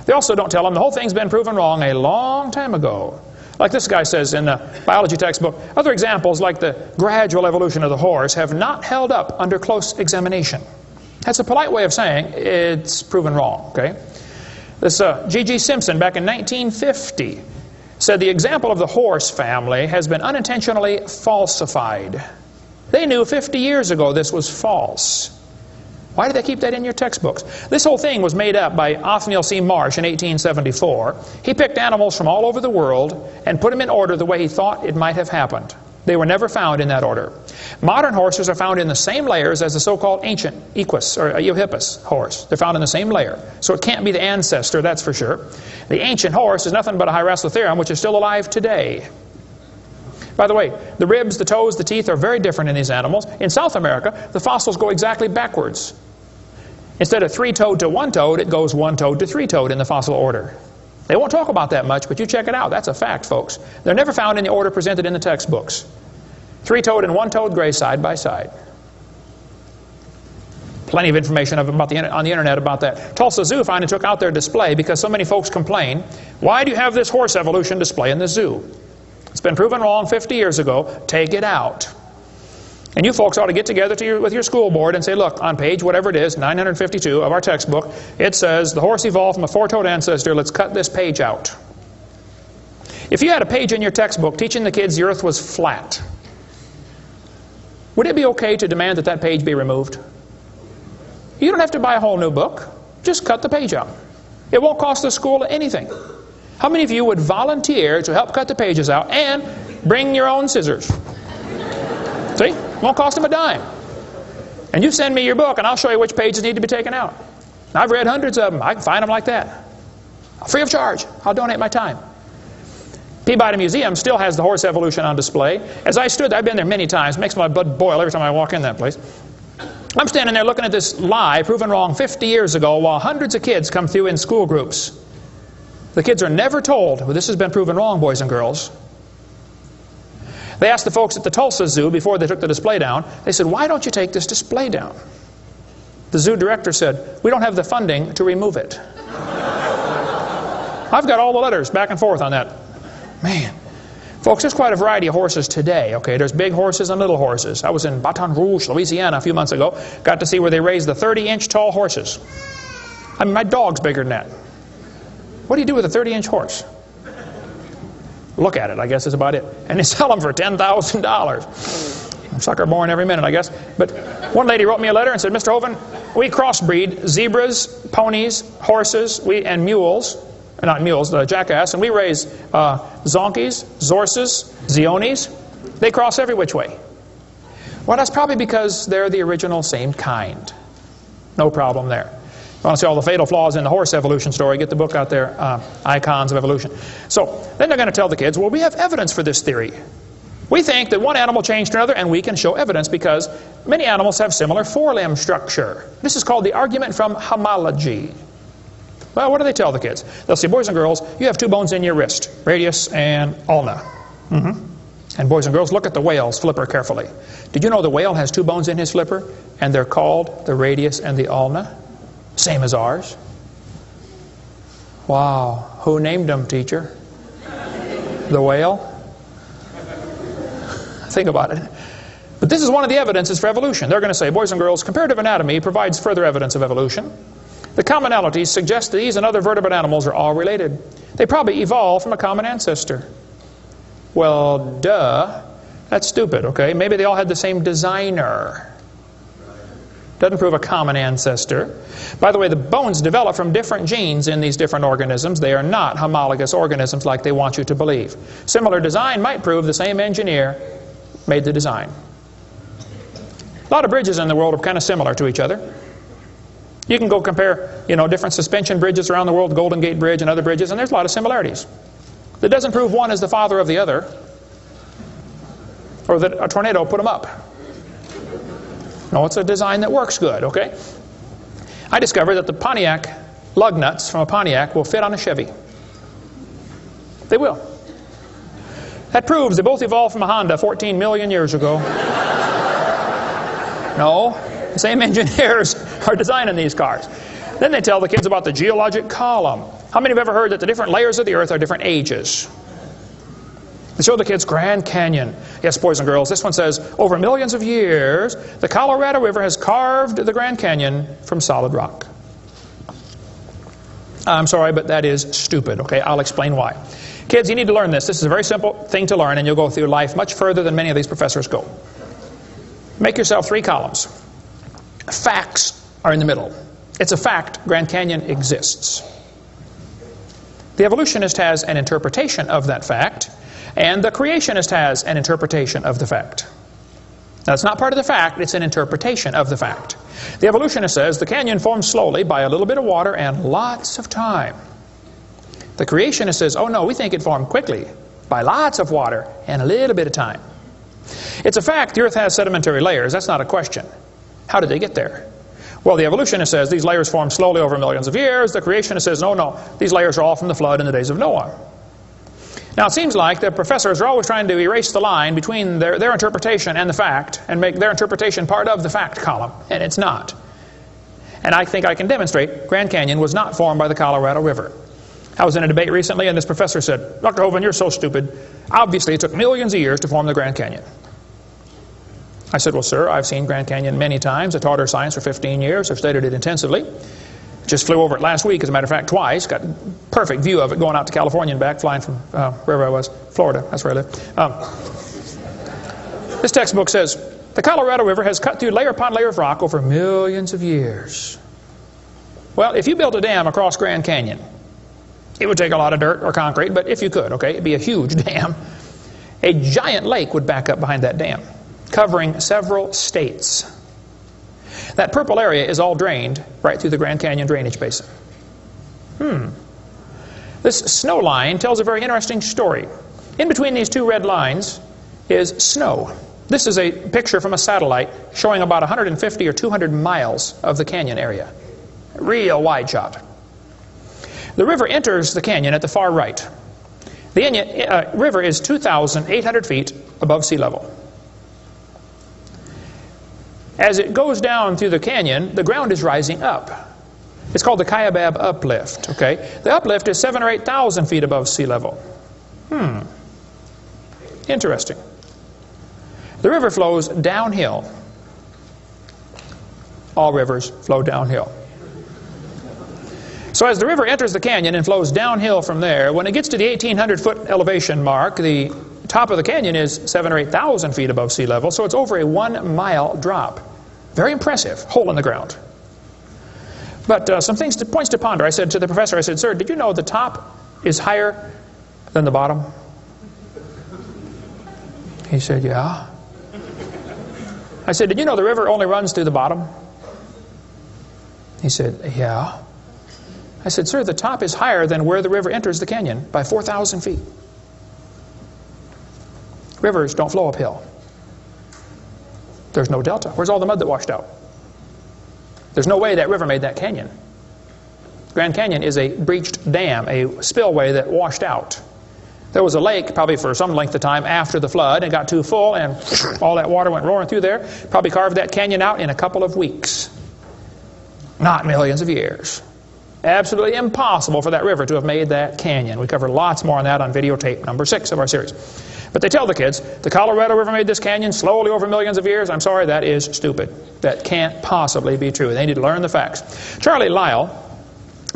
They also don't tell them the whole thing's been proven wrong a long time ago. Like this guy says in the biology textbook, other examples like the gradual evolution of the horse have not held up under close examination. That's a polite way of saying it's proven wrong, okay? This G.G. Simpson back in 1950 said the example of the horse family has been unintentionally falsified. They knew 50 years ago this was false. Why did they keep that in your textbooks? This whole thing was made up by Othniel C. Marsh in 1874. He picked animals from all over the world and put them in order the way he thought it might have happened. They were never found in that order. Modern horses are found in the same layers as the so-called ancient Equus or Eohippus horse. They're found in the same layer. So it can't be the ancestor, that's for sure. The ancient horse is nothing but a Hyracotherium, which is still alive today. By the way, the ribs, the toes, the teeth are very different in these animals. In South America, the fossils go exactly backwards. Instead of 3-toed to 1-toed, it goes 1-toed to 3-toed in the fossil order. They won't talk about that much, but you check it out. That's a fact, folks. They're never found in the order presented in the textbooks. 3-toed and 1-toed gray side by side. Plenty of information on the internet about that. Tulsa Zoo finally took out their display because so many folks complain, why do you have this horse evolution display in the zoo? It's been proven wrong 50 years ago. Take it out. And you folks ought to get together with your school board and say, look, on page whatever it is, 952 of our textbook, it says the horse evolved from a 4-toed ancestor. Let's cut this page out. If you had a page in your textbook teaching the kids the earth was flat, would it be okay to demand that that page be removed? You don't have to buy a whole new book. Just cut the page out. It won't cost the school anything. How many of you would volunteer to help cut the pages out and bring your own scissors? See? Won't cost them a dime. And you send me your book and I'll show you which pages need to be taken out. I've read hundreds of them. I can find them like that. Free of charge. I'll donate my time. Peabody Museum still has the horse evolution on display. As I stood, I've been there many times. It makes my blood boil every time I walk in that place. I'm standing there looking at this lie proven wrong 50 years ago while hundreds of kids come through in school groups. The kids are never told, well, this has been proven wrong, boys and girls. They asked the folks at the Tulsa Zoo before they took the display down, they said, why don't you take this display down? The zoo director said, we don't have the funding to remove it. I've got all the letters back and forth on that. Man, Folks, there's quite a variety of horses today, okay? There's big horses and little horses. I was in Baton Rouge, Louisiana a few months ago. Got to see where they raise the 30-inch tall horses. I mean, my dog's bigger than that. What do you do with a 30-inch horse? Look at it, I guess is about it. And they sell them for $10,000. Sucker born every minute, I guess. But one lady wrote me a letter and said, Mr. Hovind, we crossbreed zebras, ponies, horses, and mules. Not mules, the jackass, and we raise zonkies, zorses, zeonies. They cross every which way. Well, that's probably because they're the original same kind. No problem there. If you want to see all the fatal flaws in the horse evolution story, get the book out there, Icons of Evolution. So then they're going to tell the kids, well, we have evidence for this theory. We think that one animal changed to another, and we can show evidence because many animals have similar forelimb structure. This is called the argument from homology. Well, what do they tell the kids? They'll say, boys and girls, you have two bones in your wrist, radius and ulna. And boys and girls, look at the whale's flipper carefully. Did you know the whale has two bones in his flipper? And they're called the radius and the ulna? Same as ours. Wow. Who named them, teacher? The whale? Think about it. But this is one of the evidences for evolution. They're going to say, boys and girls, comparative anatomy provides further evidence of evolution. The commonalities suggest that these and other vertebrate animals are all related. They probably evolved from a common ancestor. Well, duh. That's stupid, okay? Maybe they all had the same designer. Doesn't prove a common ancestor. By the way, the bones develop from different genes in these different organisms. They are not homologous organisms like they want you to believe. Similar design might prove the same engineer made the design. A lot of bridges in the world are kind of similar to each other. You can go compare, different suspension bridges around the world, Golden Gate Bridge and other bridges, and there's a lot of similarities. That doesn't prove one is the father of the other, or that a tornado put them up. No, it's a design that works good, okay? I discovered that the Pontiac lug nuts from a Pontiac will fit on a Chevy. They will. That proves they both evolved from a Honda 14 million years ago. No, the same engineers are designing these cars. Then they tell the kids about the geologic column. How many have ever heard that the different layers of the earth are different ages? They show the kids Grand Canyon. Yes, boys and girls, this one says, over millions of years, the Colorado River has carved the Grand Canyon from solid rock. I'm sorry, but that is stupid, okay? I'll explain why. Kids, you need to learn this. This is a very simple thing to learn, and you'll go through life much further than many of these professors go. Make yourself 3 columns. Facts are in the middle. It's a fact Grand Canyon exists. The evolutionist has an interpretation of that fact, and the creationist has an interpretation of the fact. Now, it's not part of the fact, it's an interpretation of the fact. The evolutionist says the canyon formed slowly by a little bit of water and lots of time. The creationist says, oh no, we think it formed quickly by lots of water and a little bit of time. It's a fact the earth has sedimentary layers. That's not a question. How did they get there? Well, the evolutionist says these layers formed slowly over millions of years. The creationist says, no, these layers are all from the flood in the days of Noah. Now, it seems like the professors are always trying to erase the line between their interpretation and the fact and make their interpretation part of the fact column, and it's not. And I think I can demonstrate Grand Canyon was not formed by the Colorado River. I was in a debate recently, and this professor said, Dr. Hovind, you're so stupid. Obviously, it took millions of years to form the Grand Canyon. I said, well, sir, I've seen Grand Canyon many times. I taught earth science for 15 years. I've studied it intensively. Just flew over it last week, as a matter of fact, twice. Got a perfect view of it going out to California and back, flying from wherever I was, Florida. That's where I live. This textbook says, the Colorado River has cut through layer upon layer of rock over millions of years. Well, if you built a dam across Grand Canyon, it would take a lot of dirt or concrete, but if you could, okay, it'd be a huge dam. A giant lake would back up behind that dam, covering several states. That purple area is all drained right through the Grand Canyon drainage basin. This snow line tells a very interesting story. In between these 2 red lines is snow. This is a picture from a satellite showing about 150 or 200 miles of the canyon area. Real wide shot. The river enters the canyon at the far right. The river is 2,800 feet above sea level. As it goes down through the canyon, the ground is rising up. It's called the Kaibab uplift, okay? The uplift is 7,000 or 8,000 feet above sea level. Interesting. The river flows downhill. All rivers flow downhill. So as the river enters the canyon and flows downhill from there, when it gets to the 1,800-foot elevation mark, the top of the canyon is 7,000 or 8,000 feet above sea level, so it's over a 1-mile drop. Very impressive, hole in the ground. But some points to ponder. I said to the professor, I said, "Sir, did you know the top is higher than the bottom?" He said, "Yeah." I said, "Did you know the river only runs through the bottom?" He said, "Yeah." I said, "Sir, the top is higher than where the river enters the canyon by 4,000 feet. Rivers don't flow uphill. There's no delta. Where's all the mud that washed out? There's no way that river made that canyon. Grand Canyon is a breached dam, a spillway that washed out. There was a lake probably for some length of time after the flood and got too full and all that water went roaring through there. Probably carved that canyon out in a couple of weeks. Not millions of years. Absolutely impossible for that river to have made that canyon. We cover lots more on that on videotape number 6 of our series. But they tell the kids, the Colorado River made this canyon slowly over millions of years. I'm sorry, that is stupid. That can't possibly be true. They need to learn the facts. Charlie Lyell,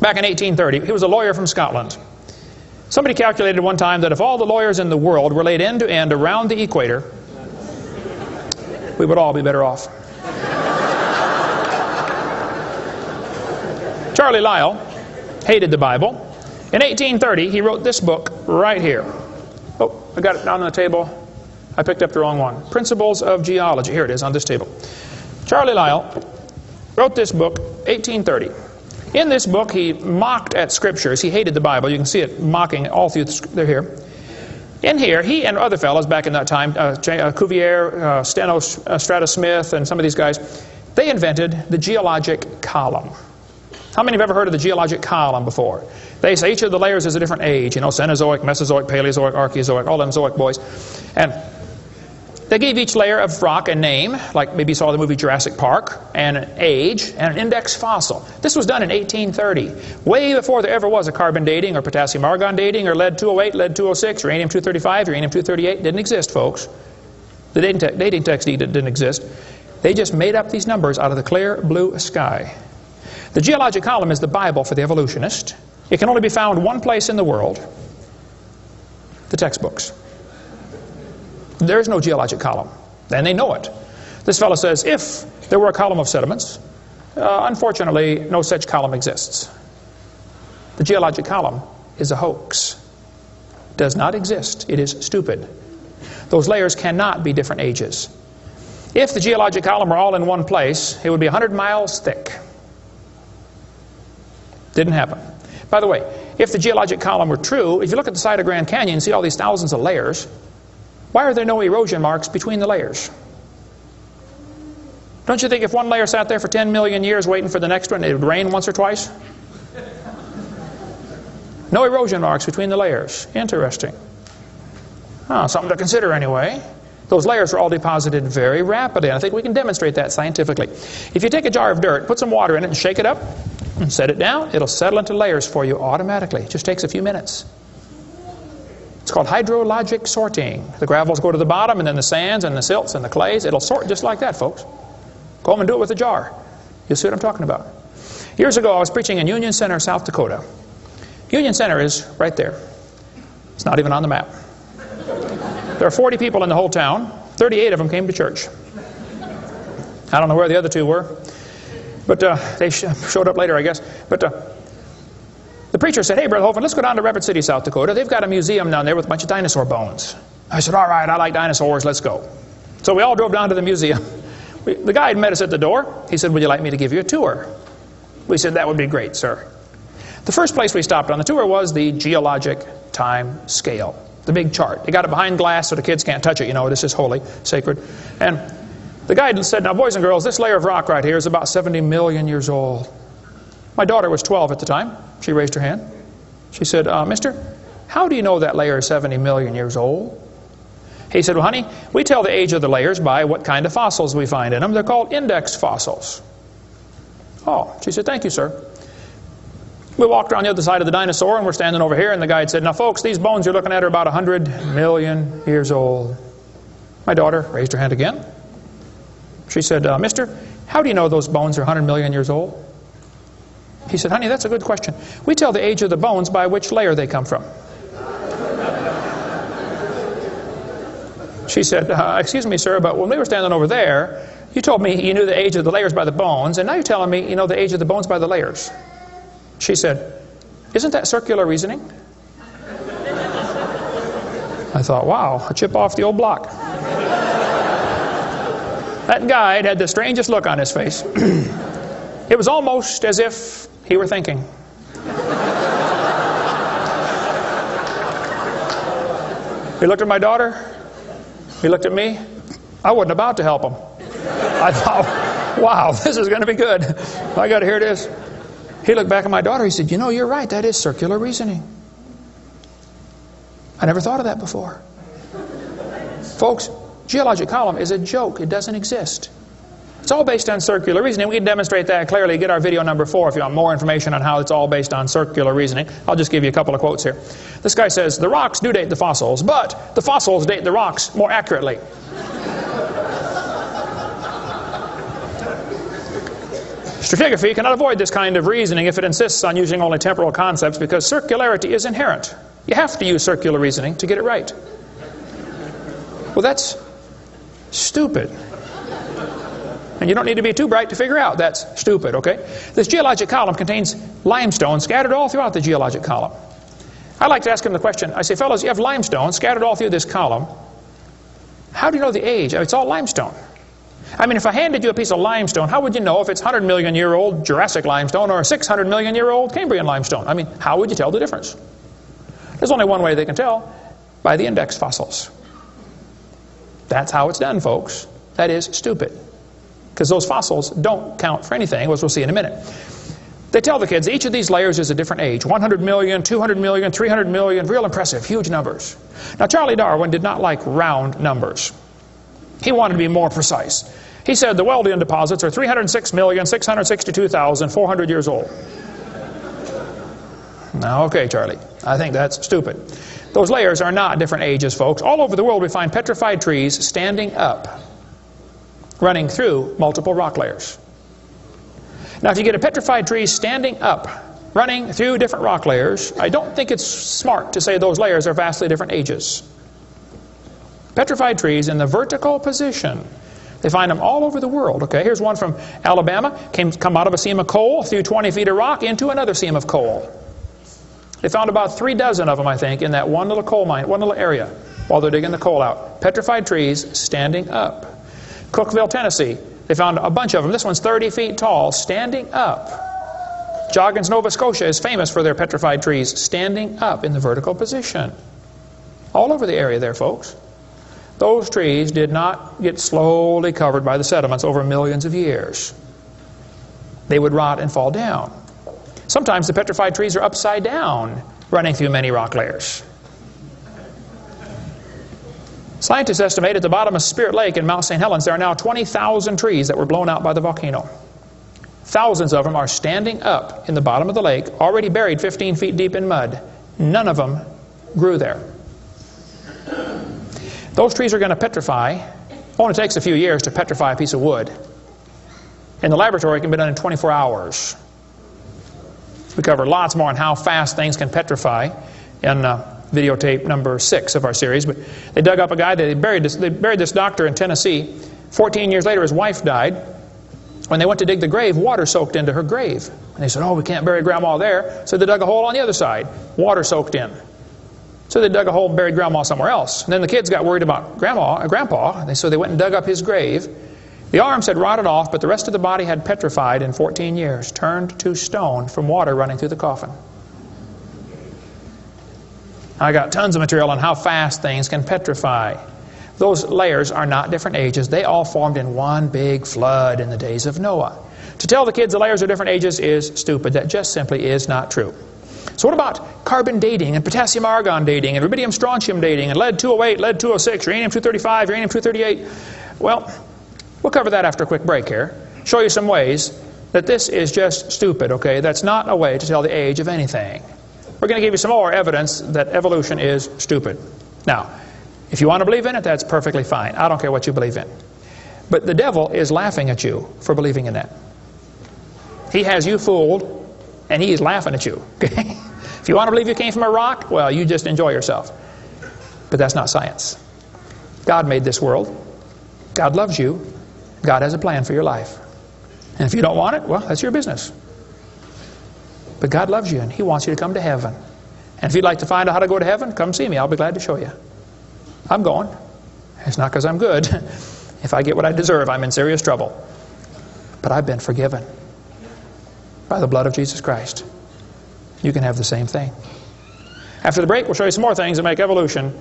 back in 1830, he was a lawyer from Scotland. Somebody calculated one time that if all the lawyers in the world were laid end to end around the equator, we would all be better off. Charlie Lyell hated the Bible. In 1830, he wrote this book right here. Oh, I got it down on the table. I picked up the wrong one. Principles of Geology. Here it is on this table. Charlie Lyell wrote this book, 1830. In this book, he mocked at scriptures. He hated the Bible. You can see it mocking all through they're here. In here, he and other fellows back in that time, Cuvier, Strata Smith, and some of these guys, they invented the geologic column. How many have ever heard of the geologic column before? They say each of the layers is a different age. You know, Cenozoic, Mesozoic, Paleozoic, Archeozoic, all them Zoic boys. And they gave each layer of rock a name, like maybe you saw the movie Jurassic Park, and an age, and an index fossil. This was done in 1830, way before there ever was a carbon dating or potassium argon dating or lead-208, lead-206, uranium-235, uranium-238. Didn't exist, folks. The dating text didn't exist. They just made up these numbers out of the clear blue sky. The geologic column is the Bible for the evolutionist. It can only be found one place in the world, the textbooks. There is no geologic column, and they know it. This fellow says, if there were a column of sediments, unfortunately, no such column exists. The geologic column is a hoax. Does not exist. It is stupid. Those layers cannot be different ages. If the geologic column were all in one place, it would be 100 miles thick. Didn't happen. By the way, if the geologic column were true, if you look at the side of Grand Canyon and see all these thousands of layers, why are there no erosion marks between the layers? Don't you think if one layer sat there for 10 million years waiting for the next one, it would rain once or twice? No erosion marks between the layers. Interesting. Something to consider anyway. Those layers are all deposited very rapidly, and I think we can demonstrate that scientifically. If you take a jar of dirt, put some water in it and shake it up, and set it down, it'll settle into layers for you automatically. It just takes a few minutes. It's called hydrologic sorting. The gravels go to the bottom, and then the sands and the silts and the clays. It'll sort just like that, folks. Go home and do it with a jar. You'll see what I'm talking about. Years ago, I was preaching in Union Center, South Dakota. Union Center is right there. It's not even on the map. There are 40 people in the whole town. 38 of them came to church. I don't know where the other 2 were. But they showed up later, I guess. But the preacher said, "Hey, Brother Hovind, let's go down to Rapid City, South Dakota. They've got a museum down there with a bunch of dinosaur bones." I said, "All right, I like dinosaurs. Let's go." So we all drove down to the museum. The guide met us at the door. He said, "Would you like me to give you a tour?" We said, "That would be great, sir." The first place we stopped on the tour was the geologic time scale, the big chart. They got it behind glass so the kids can't touch it. You know, this is holy, sacred. And the guide said, "Now, boys and girls, this layer of rock right here is about 70 million years old." My daughter was 12 at the time. She raised her hand. She said, "Mister, how do you know that layer is 70 million years old?" He said, "Well, honey, we tell the age of the layers by what kind of fossils we find in them. They're called index fossils." Oh, she said, "Thank you, sir." We walked around the other side of the dinosaur, and we're standing over here, and the guide said, now folks, these bones you're looking at are about 100 million years old. My daughter raised her hand again. She said, mister, how do you know those bones are 100 million years old? He said, honey, that's a good question. We tell the age of the bones by which layer they come from. She said, excuse me, sir, but when we were standing over there, you told me you knew the age of the layers by the bones, and now you're telling me you know the age of the bones by the layers. She said, isn't that circular reasoning? I thought, wow, a chip off the old block. That guide had the strangest look on his face. It was almost as if he were thinking. He looked at my daughter. He looked at me. I wasn't about to help him. I thought, wow, this is going to be good. I got to hear this. He looked back at my daughter. He said, you know, you're right. That is circular reasoning. I never thought of that before. Folks, geologic column is a joke. It doesn't exist. It's all based on circular reasoning. We can demonstrate that clearly. Get our video number 4 if you want more information on how it's all based on circular reasoning. I'll just give you a couple of quotes here. This guy says, the rocks do date the fossils, but the fossils date the rocks more accurately. Stratigraphy cannot avoid this kind of reasoning if it insists on using only temporal concepts because circularity is inherent. You have to use circular reasoning to get it right. Well, that's stupid. And you don't need to be too bright to figure out that's stupid, okay? This geologic column contains limestone scattered all throughout the geologic column. I like to ask him the question, I say, fellows, you have limestone scattered all through this column. How do you know the age? It's all limestone. I mean, if I handed you a piece of limestone, how would you know if it's 100 million year old Jurassic limestone or a 600 million year old Cambrian limestone? I mean, how would you tell the difference? There's only one way they can tell, by the index fossils. That's how it's done, folks. That is stupid. Because those fossils don't count for anything, as we'll see in a minute. They tell the kids each of these layers is a different age. 100 million, 200 million, 300 million, real impressive, huge numbers. Now, Charlie Darwin did not like round numbers. He wanted to be more precise. He said the Wealdian deposits are 306,662,400 years old. Now, okay, Charlie, I think that's stupid. Those layers are not different ages, folks. All over the world we find petrified trees standing up, running through multiple rock layers. Now, if you get a petrified tree standing up, running through different rock layers, I don't think it's smart to say those layers are vastly different ages. Petrified trees in the vertical position, they find them all over the world. Okay, here's one from Alabama. Come out of a seam of coal, through 20 feet of rock, into another seam of coal. They found about 3 dozen of them, I think, in that one little coal mine, one little area, while they're digging the coal out. Petrified trees standing up. Cookeville, Tennessee, they found a bunch of them. This one's 30 feet tall, standing up. Joggins, Nova Scotia is famous for their petrified trees standing up in the vertical position. All over the area there, folks. Those trees did not get slowly covered by the sediments over millions of years. They would rot and fall down. Sometimes the petrified trees are upside down, running through many rock layers. Scientists estimate at the bottom of Spirit Lake in Mount St. Helens there are now 20,000 trees that were blown out by the volcano. Thousands of them are standing up in the bottom of the lake, already buried 15 feet deep in mud. None of them grew there. Those trees are going to petrify. It only takes a few years to petrify a piece of wood. In the laboratory, it can be done in 24 hours. We cover lots more on how fast things can petrify in videotape number 6 of our series. But they dug up a guy, they buried this doctor in Tennessee. 14 years later, his wife died. When they went to dig the grave, water soaked into her grave. And they said, oh, we can't bury Grandma there. So they dug a hole on the other side. Water soaked in. So they dug a hole and buried Grandma somewhere else. And then the kids got worried about Grandpa, so they went and dug up his grave. The arms had rotted off, but the rest of the body had petrified in 14 years, turned to stone from water running through the coffin. I got tons of material on how fast things can petrify. Those layers are not different ages. They all formed in one big flood in the days of Noah. To tell the kids the layers are different ages is stupid. That just simply is not true. So what about carbon dating and potassium-argon dating and rubidium-strontium dating and lead-208, lead-206, uranium-235, uranium-238? Well, we'll cover that after a quick break here. Show you some ways that this is just stupid, okay? That's not a way to tell the age of anything. We're going to give you some more evidence that evolution is stupid. Now, if you want to believe in it, that's perfectly fine. I don't care what you believe in. But the devil is laughing at you for believing in that. He has you fooled, and he is laughing at you. Okay? If you want to believe you came from a rock, well, you just enjoy yourself. But that's not science. God made this world. God loves you. God has a plan for your life. And if you don't want it, well, that's your business. But God loves you, and He wants you to come to heaven. And if you'd like to find out how to go to heaven, come see me. I'll be glad to show you. I'm going. It's not because I'm good. If I get what I deserve, I'm in serious trouble. But I've been forgiven by the blood of Jesus Christ. You can have the same thing. After the break, we'll show you some more things that make evolution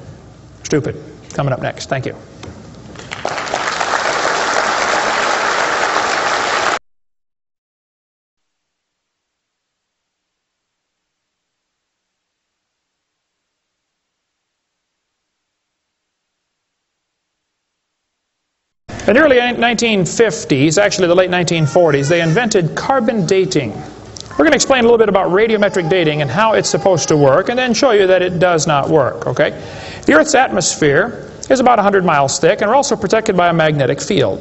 stupid. Coming up next. Thank you. In the early 1950s, actually the late 1940s, they invented carbon dating. We're going to explain a little bit about radiometric dating and how it's supposed to work, and then show you that it does not work, okay? The Earth's atmosphere is about 100 miles thick, and we're also protected by a magnetic field.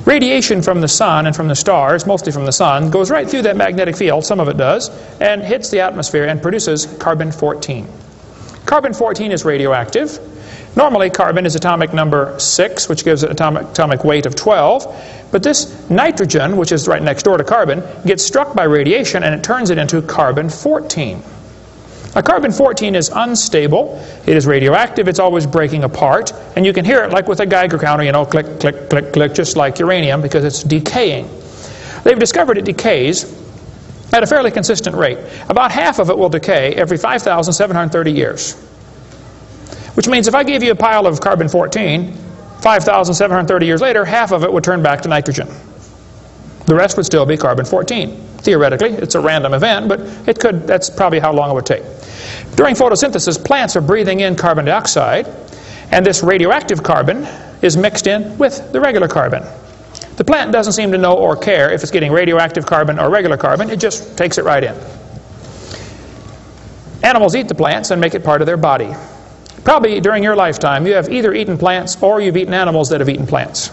Radiation from the sun and from the stars, mostly from the sun, goes right through that magnetic field, some of it does, and hits the atmosphere and produces carbon-14. Carbon-14 is radioactive. Normally, carbon is atomic number 6, which gives it atomic weight of 12. But this nitrogen, which is right next door to carbon, gets struck by radiation and it turns it into carbon-14. Now, carbon-14 is unstable. It is radioactive. It's always breaking apart. And you can hear it like with a Geiger counter, you know, click, click, click, click, just like uranium, because it's decaying. They've discovered it decays at a fairly consistent rate. About half of it will decay every 5,730 years. Which means if I gave you a pile of carbon-14, 5,730 years later, half of it would turn back to nitrogen. The rest would still be carbon-14. Theoretically, it's a random event, but it could. That's probably how long it would take. During photosynthesis, plants are breathing in carbon dioxide, and this radioactive carbon is mixed in with the regular carbon. The plant doesn't seem to know or care if it's getting radioactive carbon or regular carbon. It just takes it right in. Animals eat the plants and make it part of their body. Probably during your lifetime, you have either eaten plants or you've eaten animals that have eaten plants.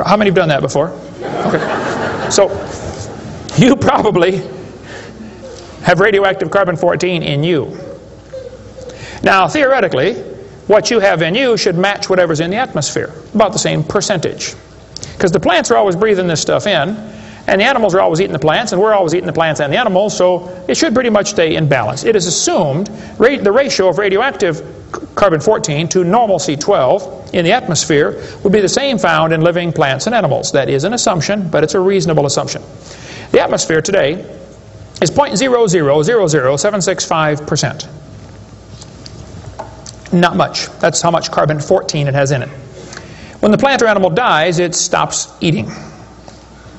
How many have done that before? Okay. So, you probably have radioactive carbon-14 in you. Now, theoretically, what you have in you should match whatever's in the atmosphere, about the same percentage. Because the plants are always breathing this stuff in, and the animals are always eating the plants, and we're always eating the plants and the animals, so it should pretty much stay in balance. It is assumed the ratio of radioactive carbon-14 to normal C12 in the atmosphere would be the same found in living plants and animals. That is an assumption, but it's a reasonable assumption. The atmosphere today is 0.0000765%. Not much. That's how much carbon-14 it has in it. When the plant or animal dies, it stops eating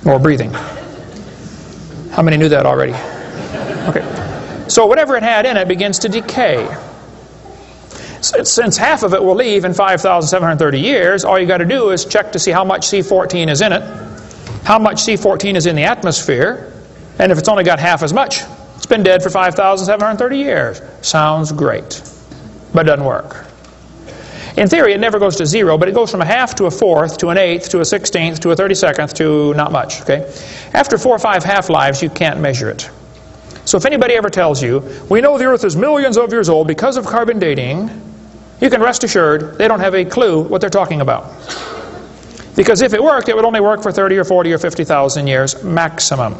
or breathing. How many knew that already? Okay. So whatever it had in it begins to decay. Since half of it will leave in 5,730 years, all you got to do is check to see how much C14 is in it, how much C14 is in the atmosphere, and if it's only got half as much, it's been dead for 5,730 years. Sounds great, but it doesn't work. In theory, it never goes to zero, but it goes from a half to a fourth to an eighth to a 16th to a 32nd to not much. Okay? After 4 or 5 half-lives, you can't measure it. So if anybody ever tells you, we know the Earth is millions of years old because of carbon dating, you can rest assured they don't have a clue what they're talking about. Because if it worked, it would only work for 30 or 40 or 50,000 years maximum.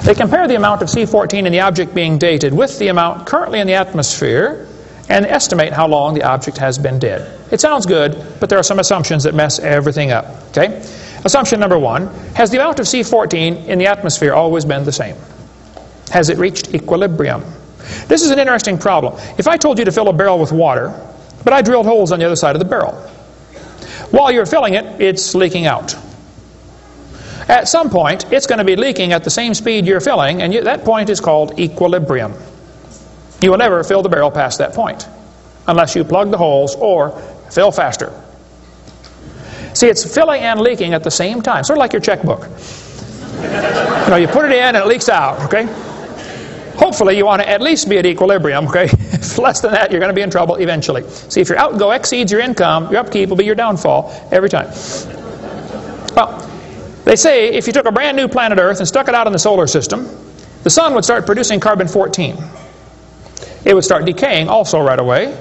They compare the amount of C14 in the object being dated with the amount currently in the atmosphere and estimate how long the object has been dead. It sounds good, but there are some assumptions that mess everything up. Okay? Assumption number 1, has the amount of C14 in the atmosphere always been the same? Has it reached equilibrium? This is an interesting problem. If I told you to fill a barrel with water, but I drilled holes on the other side of the barrel, while you're filling it, it's leaking out. At some point, it's going to be leaking at the same speed you're filling, and that point is called equilibrium. You will never fill the barrel past that point, unless you plug the holes or fill faster. See, it's filling and leaking at the same time, sort of like your checkbook. You know, you put it in and it leaks out, okay? Hopefully you want to at least be at equilibrium, okay? If less than that, you're going to be in trouble eventually. See, if your outgo exceeds your income, your upkeep will be your downfall every time. Well, they say if you took a brand new planet Earth and stuck it out in the solar system, the sun would start producing carbon-14. It would start decaying also right away,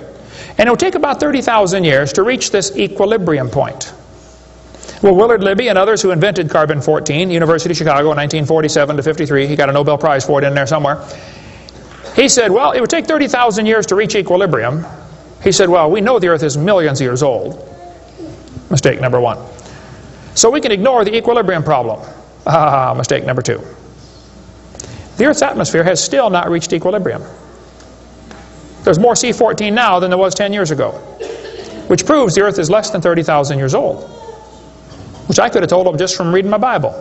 and it would take about 30,000 years to reach this equilibrium point. Well, Willard Libby and others who invented carbon-14, University of Chicago in 1947 to 53, he got a Nobel Prize for it in there somewhere. He said, well, it would take 30,000 years to reach equilibrium. He said, well, we know the Earth is millions of years old. Mistake number one. So we can ignore the equilibrium problem. Mistake number two. The Earth's atmosphere has still not reached equilibrium. There's more C14 now than there was 10 years ago, which proves the Earth is less than 30,000 years old, which I could have told them just from reading my Bible.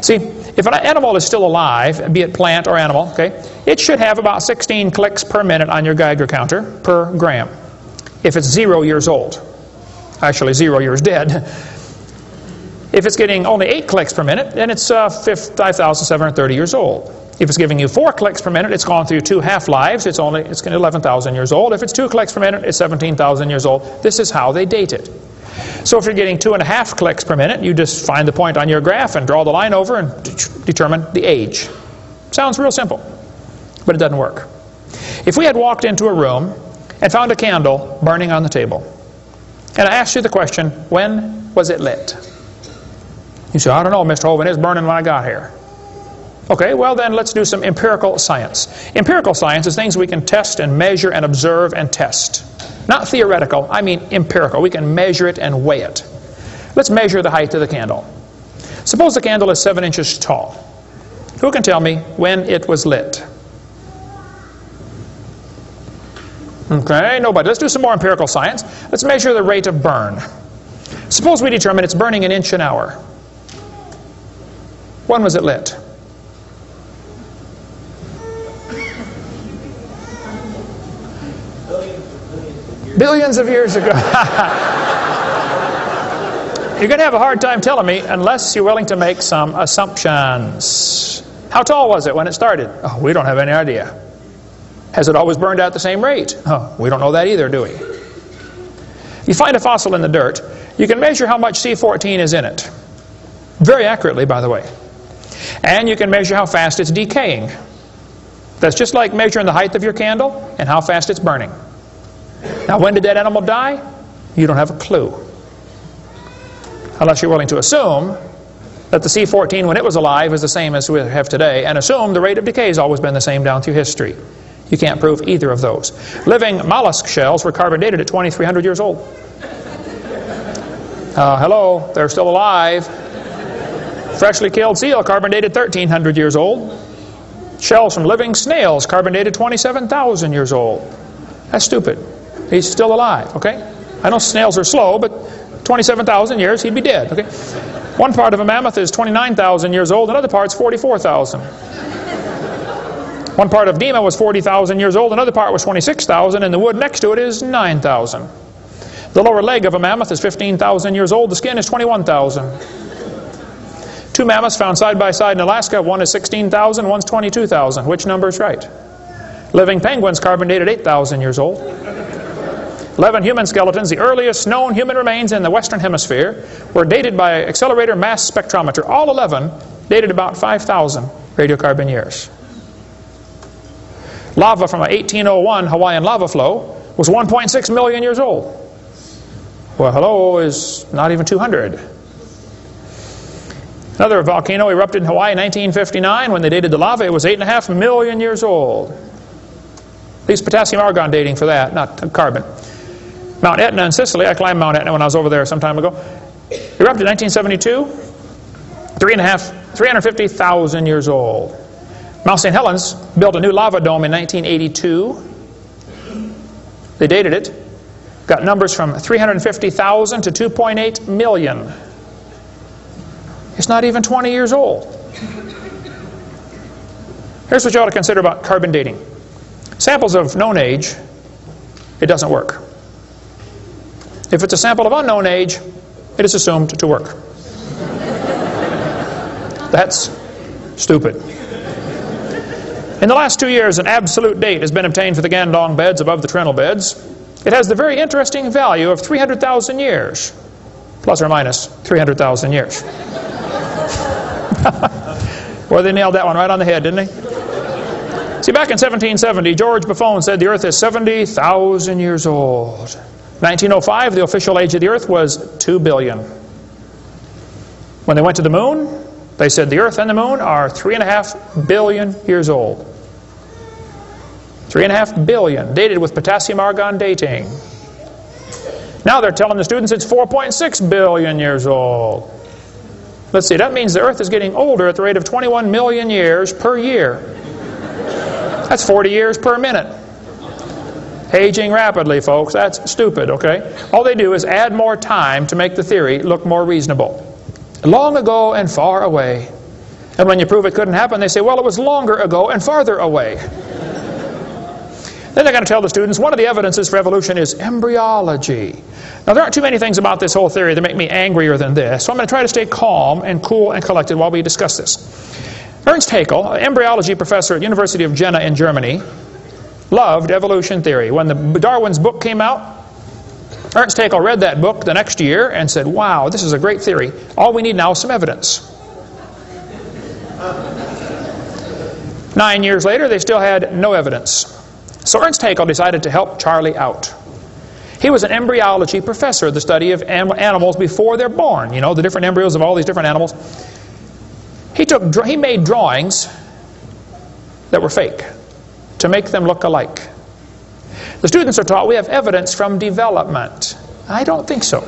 See, if an animal is still alive, be it plant or animal, okay, it should have about 16 clicks per minute on your Geiger counter per gram. If it's 0 years old. Actually, 0 years dead. If it's getting only 8 clicks per minute, then it's 5,730 years old. If it's giving you 4 clicks per minute, it's gone through 2 half-lives. It's 11,000 years old. If it's 2 clicks per minute, it's 17,000 years old. This is how they date it. So if you're getting 2.5 clicks per minute, you just find the point on your graph and draw the line over and determine the age. Sounds real simple, but it doesn't work. If we had walked into a room and found a candle burning on the table, and I asked you the question, when was it lit? You say, I don't know, Mr. Hovind, it's burning when I got here. Okay, well then let's do some empirical science. Empirical science is things we can test and measure and observe and test. Not theoretical, I mean empirical. We can measure it and weigh it. Let's measure the height of the candle. Suppose the candle is 7 inches tall. Who can tell me when it was lit? Okay, nobody. Let's do some more empirical science. Let's measure the rate of burn. Suppose we determine it's burning an inch an hour. When was it lit? Billions of years ago. You're going to have a hard time telling me unless you're willing to make some assumptions. How tall was it when it started? Oh, we don't have any idea. Has it always burned at the same rate? Oh, we don't know that either, do we? You find a fossil in the dirt, you can measure how much C14 is in it. Very accurately, by the way. And you can measure how fast it's decaying. That's just like measuring the height of your candle and how fast it's burning. Now, when did that animal die? You don't have a clue. Unless you're willing to assume that the C14 when it was alive is the same as we have today, and assume the rate of decay has always been the same down through history. You can't prove either of those. Living mollusk shells were carbon dated at 2,300 years old. Hello, they're still alive. Freshly killed seal carbon dated 1,300 years old. Shells from living snails carbon dated 27,000 years old. That's stupid. He's still alive, okay? I know snails are slow, but 27,000 years, he'd be dead, okay? One part of a mammoth is 29,000 years old, another part's 44,000. One part of Dima was 40,000 years old, another part was 26,000, and the wood next to it is 9,000. The lower leg of a mammoth is 15,000 years old, the skin is 21,000. 2 mammoths found side by side in Alaska, one is 16,000, one's 22,000. Which number is right? Living penguins carbon dated 8,000 years old. 11 human skeletons, the earliest known human remains in the Western Hemisphere, were dated by accelerator mass spectrometer. All 11 dated about 5,000 radiocarbon years. Lava from a 1801 Hawaiian lava flow was 1.6 million years old. Well, hello is not even 200. Another volcano erupted in Hawaii in 1959. When they dated the lava, it was 8.5 million years old. These potassium argon dating for that, not carbon. Mount Etna in Sicily, I climbed Mount Etna when I was over there some time ago, erupted in 1972, 350,000 years old. Mount St. Helens built a new lava dome in 1982. They dated it, got numbers from 350,000 to 2.8 million. It's not even 20 years old. Here's what you ought to consider about carbon dating. Samples of known age, it doesn't work. If it's a sample of unknown age, it is assumed to work. That's stupid. In the last 2 years, an absolute date has been obtained for the Gandong beds above the Trinil beds. It has the very interesting value of 300,000 years, plus or minus 300,000 years. Well, they nailed that one right on the head, didn't they? See, back in 1770, George Buffon said the Earth is 70,000 years old. 1905, the official age of the Earth was 2 billion. When they went to the moon, they said the Earth and the moon are 3.5 billion years old. 3.5 billion, dated with potassium-argon dating. Now they're telling the students it's 4.6 billion years old. Let's see, that means the Earth is getting older at the rate of 21 million years per year. That's 40 years per minute. Aging rapidly, folks. That's stupid, okay? All they do is add more time to make the theory look more reasonable. Long ago and far away. And when you prove it couldn't happen, they say, well, it was longer ago and farther away. Then they're going to tell the students one of the evidences for evolution is embryology. Now, there aren't too many things about this whole theory that make me angrier than this, so I'm going to try to stay calm and cool and collected while we discuss this. Ernst Haeckel, an embryology professor at the University of Jena in Germany, loved evolution theory. When Darwin's book came out, Ernst Haeckel read that book the next year and said, wow, this is a great theory. All we need now is some evidence. 9 years later, they still had no evidence. So Ernst Haeckel decided to help Charlie out. He was an embryology professor, the study of animals before they're born. You know, the different embryos of all these different animals. He made drawings that were fake to make them look alike. The students are taught we have evidence from development. I don't think so.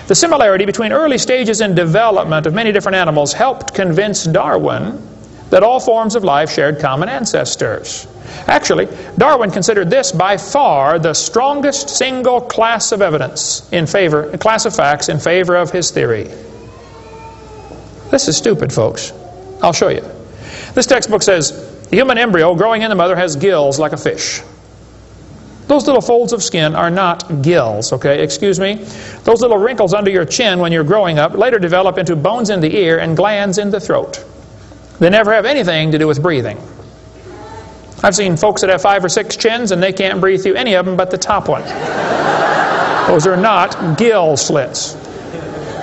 The similarity between early stages in development of many different animals helped convince Darwin that all forms of life shared common ancestors. Actually, Darwin considered this by far the strongest single class of evidence in favor, a class of facts in favor of his theory. This is stupid, folks. I'll show you. This textbook says, the human embryo growing in the mother has gills like a fish. Those little folds of skin are not gills, okay? Excuse me. Those little wrinkles under your chin when you're growing up later develop into bones in the ear and glands in the throat. They never have anything to do with breathing. I've seen folks that have 5 or 6 chins and they can't breathe through any of them but the top one. Those are not gill slits.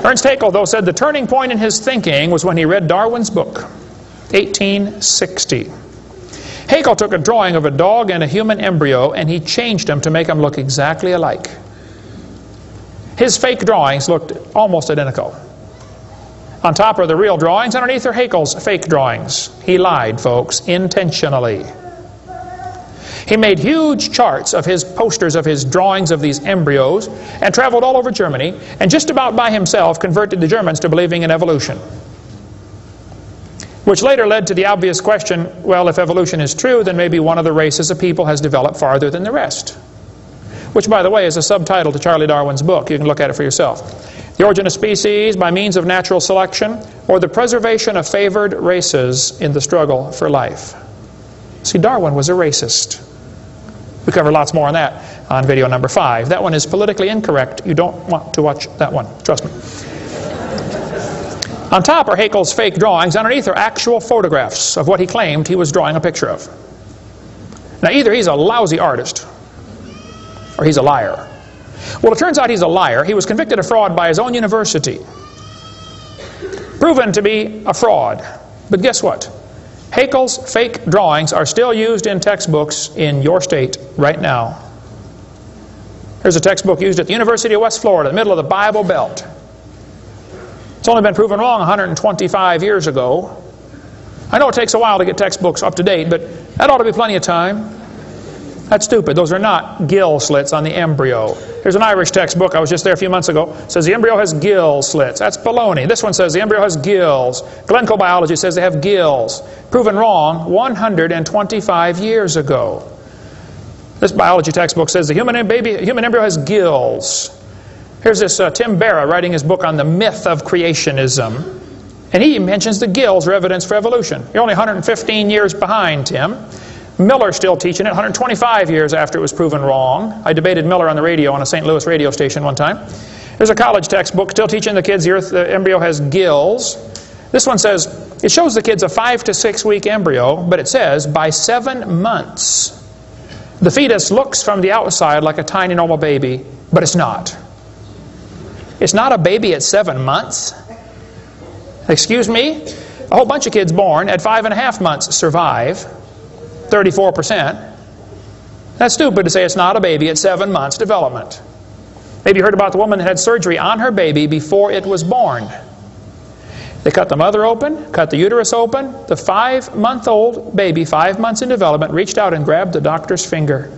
Ernst Haeckel, though, said the turning point in his thinking was when he read Darwin's book, 1860. Haeckel took a drawing of a dog and a human embryo and he changed them to make them look exactly alike. His fake drawings looked almost identical. On top are the real drawings, underneath are Haeckel's fake drawings. He lied, folks, intentionally. He made huge charts of his posters of his drawings of these embryos and traveled all over Germany and just about by himself converted the Germans to believing in evolution. Which later led to the obvious question, well, if evolution is true, then maybe one of the races of people has developed farther than the rest. Which, by the way, is a subtitle to Charlie Darwin's book. You can look at it for yourself. The Origin of Species by Means of Natural Selection, or the Preservation of Favored Races in the Struggle for Life. See, Darwin was a racist. We cover lots more on that on video number 5. That one is politically incorrect. You don't want to watch that one. Trust me. On top are Haeckel's fake drawings. Underneath are actual photographs of what he claimed he was drawing a picture of. Now, either he's a lousy artist or he's a liar. Well, it turns out he's a liar. He was convicted of fraud by his own university. Proven to be a fraud. But guess what? Haeckel's fake drawings are still used in textbooks in your state right now. Here's a textbook used at the University of West Florida, in the middle of the Bible Belt. It's only been proven wrong 125 years ago. I know it takes a while to get textbooks up to date, but that ought to be plenty of time. That's stupid. Those are not gill slits on the embryo. Here's an Irish textbook. I was just there a few months ago. It says the embryo has gill slits. That's baloney. This one says the embryo has gills. Glencoe Biology says they have gills. Proven wrong 125 years ago. This biology textbook says the human embryo has gills. Here's this Tim Barra writing his book on the myth of creationism. And he mentions the gills are evidence for evolution. You're only 115 years behind, Tim. Miller's still teaching it 125 years after it was proven wrong. I debated Miller on the radio on a St. Louis radio station one time. There's a college textbook still teaching the kids the embryo has gills. This one says, it shows the kids a 5 to 6 week embryo, but it says by 7 months, the fetus looks from the outside like a tiny normal baby, but it's not. It's not a baby at 7 months. Excuse me? A whole bunch of kids born at 5.5 months survive, 34%. That's stupid to say it's not a baby at 7 months development. Maybe you heard about the woman that had surgery on her baby before it was born. They cut the mother open, cut the uterus open. The 5-month-old baby, 5 months in development, reached out and grabbed the doctor's finger.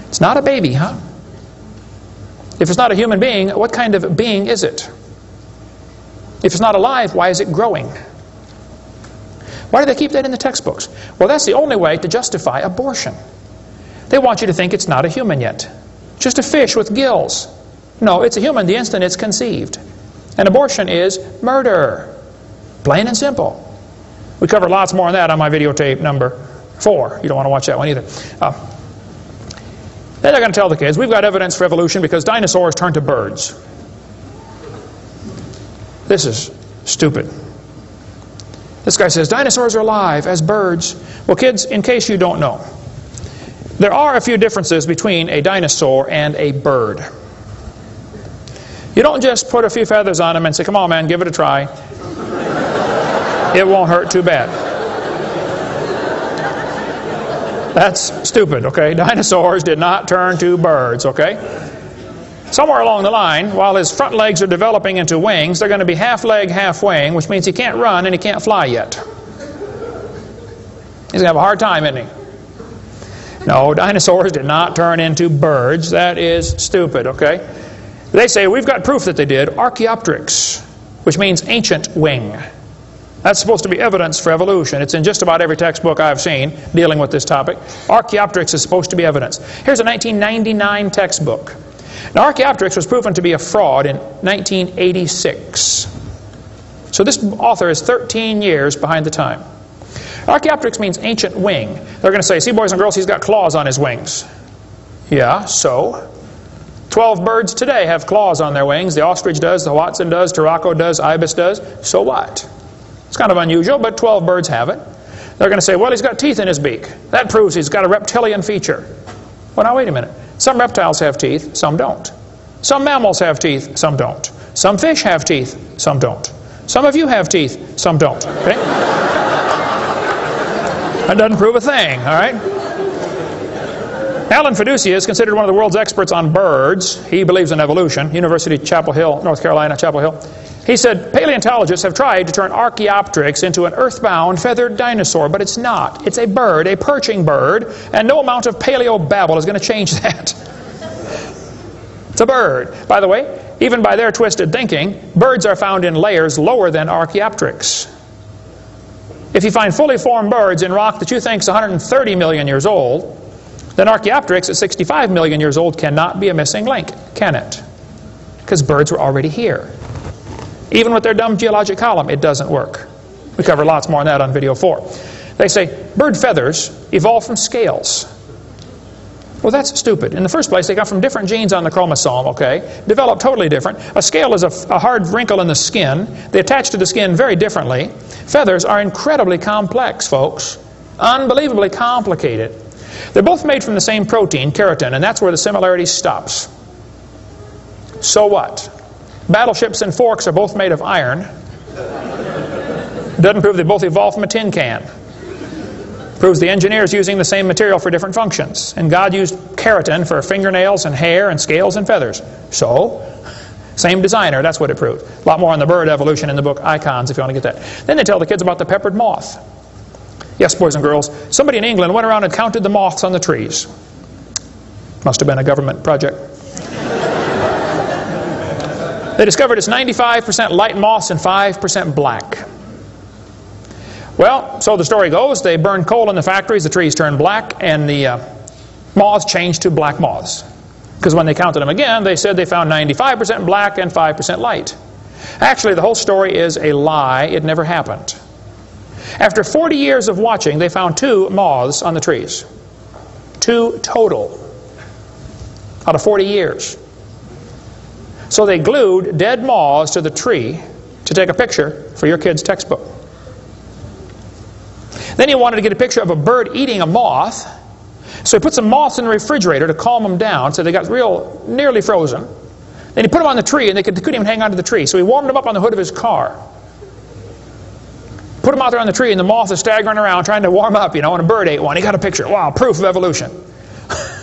It's not a baby, huh? If it's not a human being, what kind of being is it? If it's not alive, why is it growing? Why do they keep that in the textbooks? Well, that's the only way to justify abortion. They want you to think it's not a human yet. Just a fish with gills. No, it's a human the instant it's conceived. And abortion is murder. Plain and simple. We cover lots more on that on my videotape number 4. You don't want to watch that one either. Then they're going to tell the kids, we've got evidence for evolution because dinosaurs turned to birds. This is stupid. This guy says, dinosaurs are alive as birds. Well, kids, in case you don't know, there are a few differences between a dinosaur and a bird. You don't just put a few feathers on them and say, come on, man, give it a try. It won't hurt too bad. That's stupid, okay? Dinosaurs did not turn to birds, okay? Somewhere along the line, while his front legs are developing into wings, they're going to be half leg, half wing, which means he can't run and he can't fly yet. He's going to have a hard time, isn't he? No, dinosaurs did not turn into birds. That is stupid, okay? They say, we've got proof that they did. Archaeopteryx, which means ancient wing. That's supposed to be evidence for evolution. It's in just about every textbook I've seen dealing with this topic. Archaeopteryx is supposed to be evidence. Here's a 1999 textbook. Now, Archaeopteryx was proven to be a fraud in 1986. So this author is 13 years behind the time. Archaeopteryx means ancient wing. They're going to say, see, boys and girls, he's got claws on his wings. Yeah, so? 12 birds today have claws on their wings. The ostrich does, the Watson does, Turako does, ibis does. So what? It's kind of unusual, but 12 birds have it. They're going to say, well, he's got teeth in his beak. That proves he's got a reptilian feature. Well, now wait a minute. Some reptiles have teeth, some don't. Some mammals have teeth, some don't. Some fish have teeth, some don't. Some of you have teeth, some don't. Okay? That doesn't prove a thing, all right? Alan Fiducia is considered one of the world's experts on birds. He believes in evolution. University of Chapel Hill, North Carolina, Chapel Hill. He said, paleontologists have tried to turn Archaeopteryx into an earthbound feathered dinosaur, but it's not. It's a bird, a perching bird, and no amount of paleo-babble is going to change that. It's a bird. By the way, even by their twisted thinking, birds are found in layers lower than Archaeopteryx. If you find fully formed birds in rock that you think is 130 million years old, then Archaeopteryx at 65 million years old cannot be a missing link, can it? Because birds were already here. Even with their dumb geologic column, it doesn't work. We cover lots more on that on video 4. They say bird feathers evolved from scales. Well, that's stupid. In the first place, they got from different genes on the chromosome, okay? Developed totally different. A scale is a hard wrinkle in the skin. They attach to the skin very differently. Feathers are incredibly complex, folks. Unbelievably complicated. They're both made from the same protein, keratin, and that's where the similarity stops. So what? Battleships and forks are both made of iron. Doesn't prove they both evolved from a tin can. Proves the engineer's using the same material for different functions. And God used keratin for fingernails and hair and scales and feathers. So, same designer, that's what it proved. A lot more on the bird evolution in the book Icons if you want to get that. Then they tell the kids about the peppered moth. Yes, boys and girls, somebody in England went around and counted the moths on the trees. Must have been a government project. They discovered it's 95% light moths and 5% black. Well, so the story goes, they burn coal in the factories, the trees turn black, and the moths changed to black moths. Because when they counted them again, they said they found 95% black and 5% light. Actually, the whole story is a lie. It never happened. After 40 years of watching, they found 2 moths on the trees. 2 total out of 40 years. So they glued dead moths to the tree to take a picture for your kid's textbook. Then he wanted to get a picture of a bird eating a moth. So he put some moths in the refrigerator to calm them down, so they got nearly frozen. Then he put them on the tree, and they couldn't even hang onto the tree. So he warmed them up on the hood of his car. Put them out there on the tree, and the moth is staggering around trying to warm up, and a bird ate one. He got a picture. Wow, proof of evolution.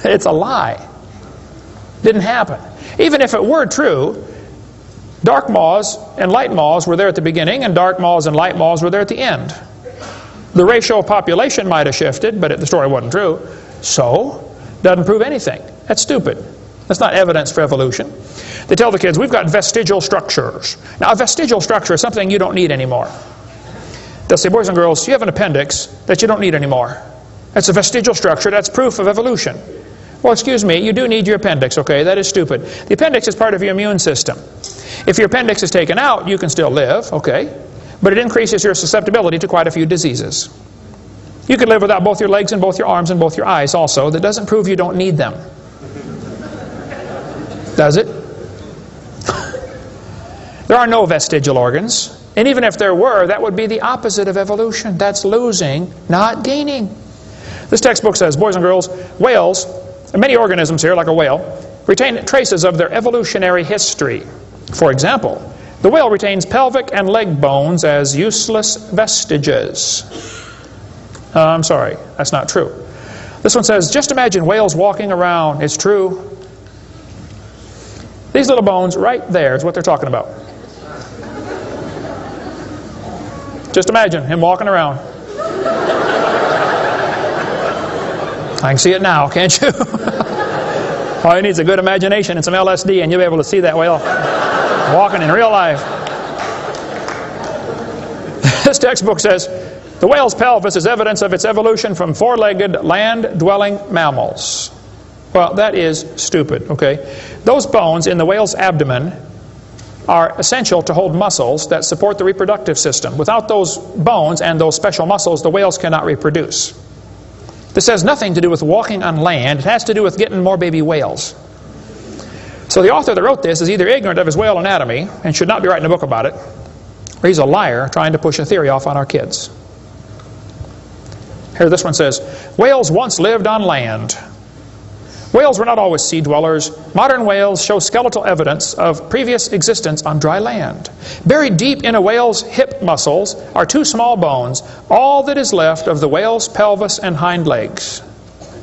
It's a lie. Didn't happen. Even if it were true, dark moths and light moths were there at the beginning, and dark moths and light moths were there at the end. The ratio of population might have shifted, but the story wasn't true. So, doesn't prove anything. That's stupid. That's not evidence for evolution. They tell the kids, we've got vestigial structures. Now, a vestigial structure is something you don't need anymore. They'll say, boys and girls, you have an appendix that you don't need anymore. That's a vestigial structure. That's proof of evolution. Well, excuse me, you do need your appendix, okay? That is stupid. The appendix is part of your immune system. If your appendix is taken out, you can still live, okay? But it increases your susceptibility to quite a few diseases. You could live without both your legs and both your arms and both your eyes also. That doesn't prove you don't need them. Does it? There are no vestigial organs. And even if there were, that would be the opposite of evolution. That's losing, not gaining. This textbook says, boys and girls, whales, and many organisms here, like a whale, retain traces of their evolutionary history. For example, the whale retains pelvic and leg bones as useless vestiges. I'm sorry, that's not true. This one says, just imagine whales walking around. It's true. These little bones right there is what they're talking about. Just imagine him walking around. I can see it now, can't you? All you need is a good imagination and some LSD, and you'll be able to see that whale walking in real life. This textbook says, the whale's pelvis is evidence of its evolution from 4-legged land-dwelling mammals. Well, that is stupid, okay? Those bones in the whale's abdomen are essential to hold muscles that support the reproductive system. Without those bones and those special muscles, the whales cannot reproduce. This has nothing to do with walking on land. It has to do with getting more baby whales. So the author that wrote this is either ignorant of his whale anatomy and should not be writing a book about it, or he's a liar trying to push a theory off on our kids. Here, this one says, whales once lived on land. Whales were not always sea dwellers. Modern whales show skeletal evidence of previous existence on dry land. Buried deep in a whale's hip muscles are 2 small bones, all that is left of the whale's pelvis and hind legs.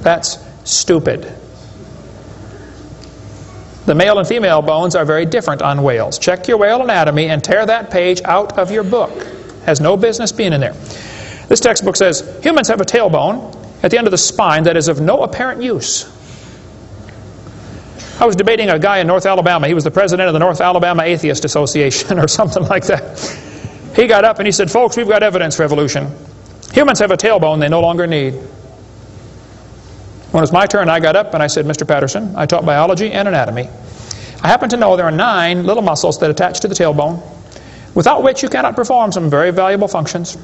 That's stupid. The male and female bones are very different on whales. Check your whale anatomy and tear that page out of your book. Has no business being in there. This textbook says, humans have a tailbone at the end of the spine that is of no apparent use. I was debating a guy in North Alabama. He was the president of the North Alabama Atheist Association or something like that. He got up and he said, folks, we've got evidence for evolution. Humans have a tailbone they no longer need. When it was my turn, I got up and I said, Mr. Patterson, I taught biology and anatomy. I happen to know there are 9 little muscles that attach to the tailbone, without which you cannot perform some very valuable functions.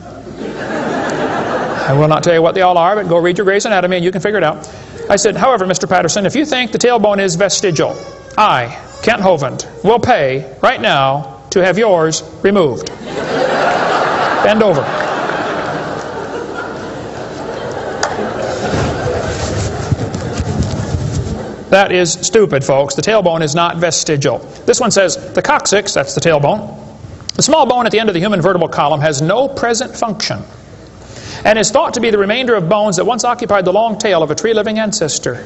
I will not tell you what they all are, but go read your Gray's Anatomy and you can figure it out. I said, however, Mr. Patterson, if you think the tailbone is vestigial, I, Kent Hovind, will pay right now to have yours removed. Bend over. That is stupid, folks. The tailbone is not vestigial. This one says, the coccyx, that's the tailbone, the small bone at the end of the human vertebral column, has no present function, and is thought to be the remainder of bones that once occupied the long tail of a tree-living ancestor.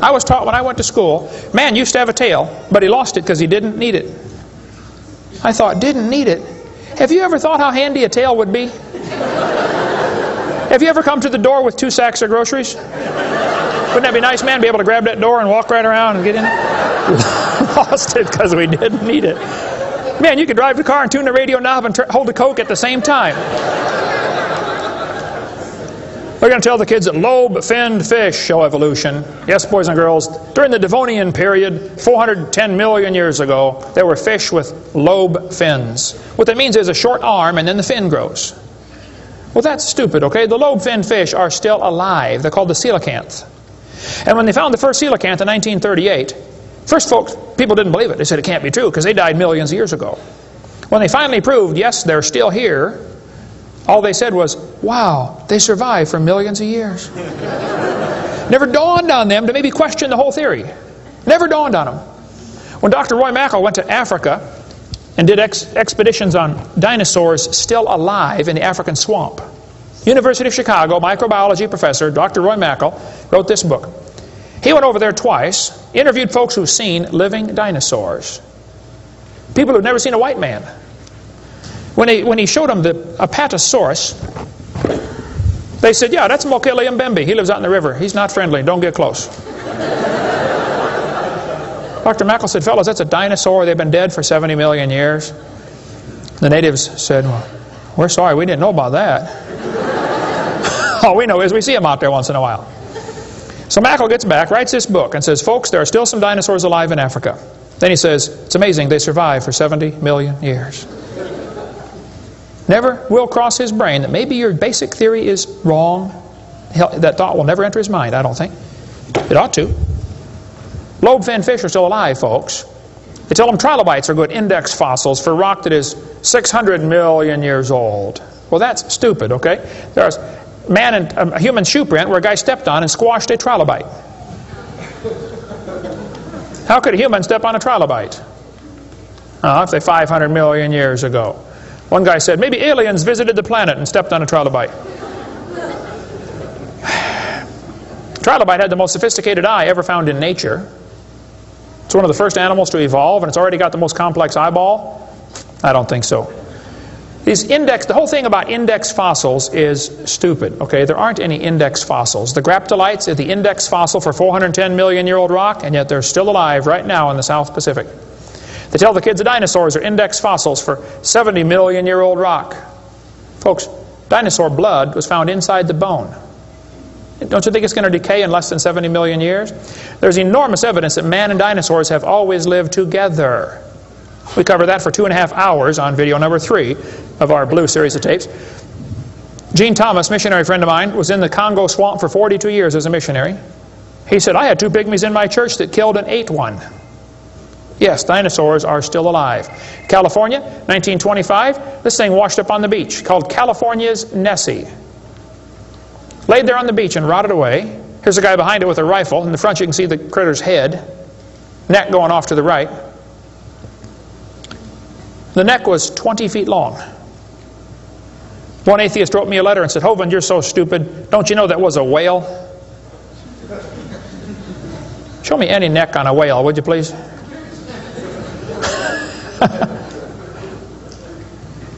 I was taught when I went to school, man used to have a tail, but he lost it because he didn't need it. I thought, didn't need it? Have you ever thought how handy a tail would be? Have you ever come to the door with 2 sacks of groceries? Wouldn't that be nice, man? Be able to grab that door and walk right around and get in it? Lost it because we didn't need it. Man, you could drive the car and tune the radio knob and hold the Coke at the same time. They're going to tell the kids that lobe-finned fish show evolution. Yes, boys and girls, during the Devonian period, 410 million years ago, there were fish with lobe fins. What that means is a short arm and then the fin grows. Well, that's stupid, okay? The lobe-finned fish are still alive. They're called the coelacanth. And when they found the first coelacanth in 1938, first people didn't believe it. They said it can't be true because they died millions of years ago. When they finally proved, yes, they're still here, all they said was, wow, they survived for millions of years. Never dawned on them to maybe question the whole theory. Never dawned on them. When Dr. Roy Mackal went to Africa and did expeditions on dinosaurs still alive in the African swamp, University of Chicago microbiology professor Dr. Roy Mackal wrote this book. He went over there twice, interviewed folks who've seen living dinosaurs. People who've never seen a white man. When he showed them the Apatosaurus, they said, yeah, that's Mokele Mbembe. He lives out in the river. He's not friendly. Don't get close. Dr. Mackal said, fellas, that's a dinosaur. They've been dead for 70 million years. The natives said, well, we're sorry. We didn't know about that. All we know is we see them out there once in a while. So Mackal gets back, writes this book, and says, folks, there are still some dinosaurs alive in Africa. Then he says, it's amazing. They survived for 70 million years. Never will cross his brain that maybe your basic theory is wrong. That thought will never enter his mind, I don't think. It ought to. Lobe-finned fish are still alive, folks. They tell them trilobites are good index fossils for rock that is 600 million years old. Well, that's stupid, okay? There's a human shoe print where a guy stepped on and squashed a trilobite. How could a human step on a trilobite? If they're 500 million years ago. One guy said, maybe aliens visited the planet and stepped on a trilobite. Trilobite had the most sophisticated eye ever found in nature. It's one of the first animals to evolve, and it's already got the most complex eyeball. I don't think so. The whole thing about index fossils is stupid. Okay, there aren't any index fossils. The graptolites are the index fossil for 410 million year old rock, and yet they're still alive right now in the South Pacific. They tell the kids the dinosaurs are index fossils for 70 million year old rock. Folks, dinosaur blood was found inside the bone. Don't you think it's going to decay in less than 70 million years? There's enormous evidence that man and dinosaurs have always lived together. We cover that for 2.5 hours on video number 3 of our blue series of tapes. Gene Thomas, missionary friend of mine, was in the Congo swamp for 42 years as a missionary. He said, I had 2 pygmies in my church that killed and ate one. Yes, dinosaurs are still alive. California, 1925, this thing washed up on the beach, called California's Nessie. Laid there on the beach and rotted away. Here's a guy behind it with a rifle. In the front you can see the critter's head, neck going off to the right. The neck was 20 feet long. One atheist wrote me a letter and said, Hovind, you're so stupid. Don't you know that was a whale? Show me any neck on a whale, would you please?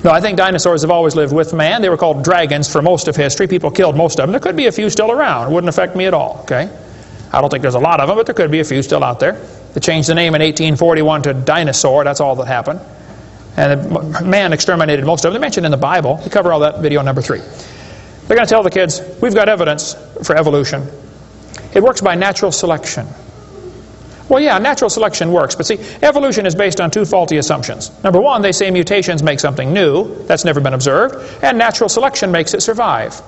No, I think dinosaurs have always lived with man. They were called dragons for most of history. People killed most of them. There could be a few still around. It wouldn't affect me at all, okay? I don't think there's a lot of them, but there could be a few still out there. They changed the name in 1841 to dinosaur. That's all that happened. And man exterminated most of them. They're mentioned in the Bible. We cover all that video number 3. They're going to tell the kids, we've got evidence for evolution. It works by natural selection. Well, yeah, natural selection works, but see, evolution is based on 2 faulty assumptions. Number 1, they say mutations make something new. That's never been observed. And natural selection makes it survive.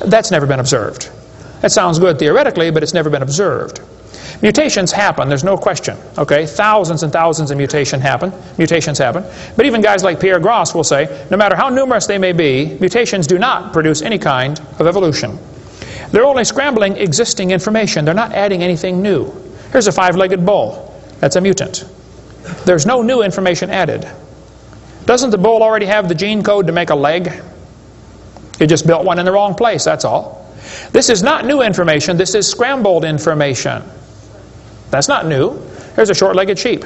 That's never been observed. That sounds good theoretically, but it's never been observed. Mutations happen, there's no question. Okay, thousands and thousands of mutations happen. But even guys like Pierre Gross will say, no matter how numerous they may be, mutations do not produce any kind of evolution. They're only scrambling existing information. They're not adding anything new. Here's a 5-legged bull. That's a mutant. There's no new information added. Doesn't the bull already have the gene code to make a leg? You just built one in the wrong place, that's all. This is not new information. This is scrambled information. That's not new. Here's a short-legged sheep.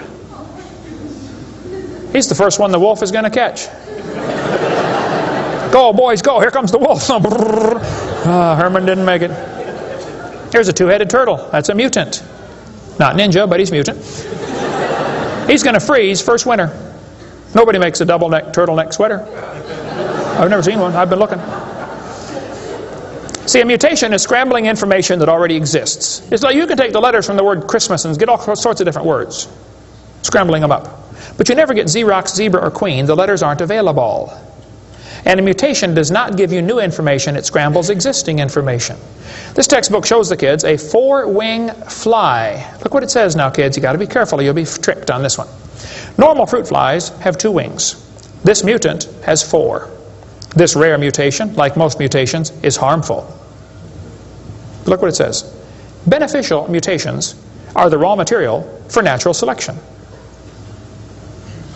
He's the first one the wolf is going to catch. Go, boys, go. Here comes the wolf. Herman didn't make it. Here's a 2-headed turtle. That's a mutant. Not ninja, but he's mutant. He's going to freeze first winter. Nobody makes a double-neck turtleneck sweater. I've never seen one. I've been looking. See, a mutation is scrambling information that already exists. It's like you can take the letters from the word Christmas and get all sorts of different words, scrambling them up. But you never get Xerox, zebra, or queen. The letters aren't available. And a mutation does not give you new information. It scrambles existing information. This textbook shows the kids a 4-wing fly. Look what it says now, kids. You've got to be careful or you'll be tricked on this one. Normal fruit flies have 2 wings. This mutant has 4. This rare mutation, like most mutations, is harmful. Look what it says. Beneficial mutations are the raw material for natural selection.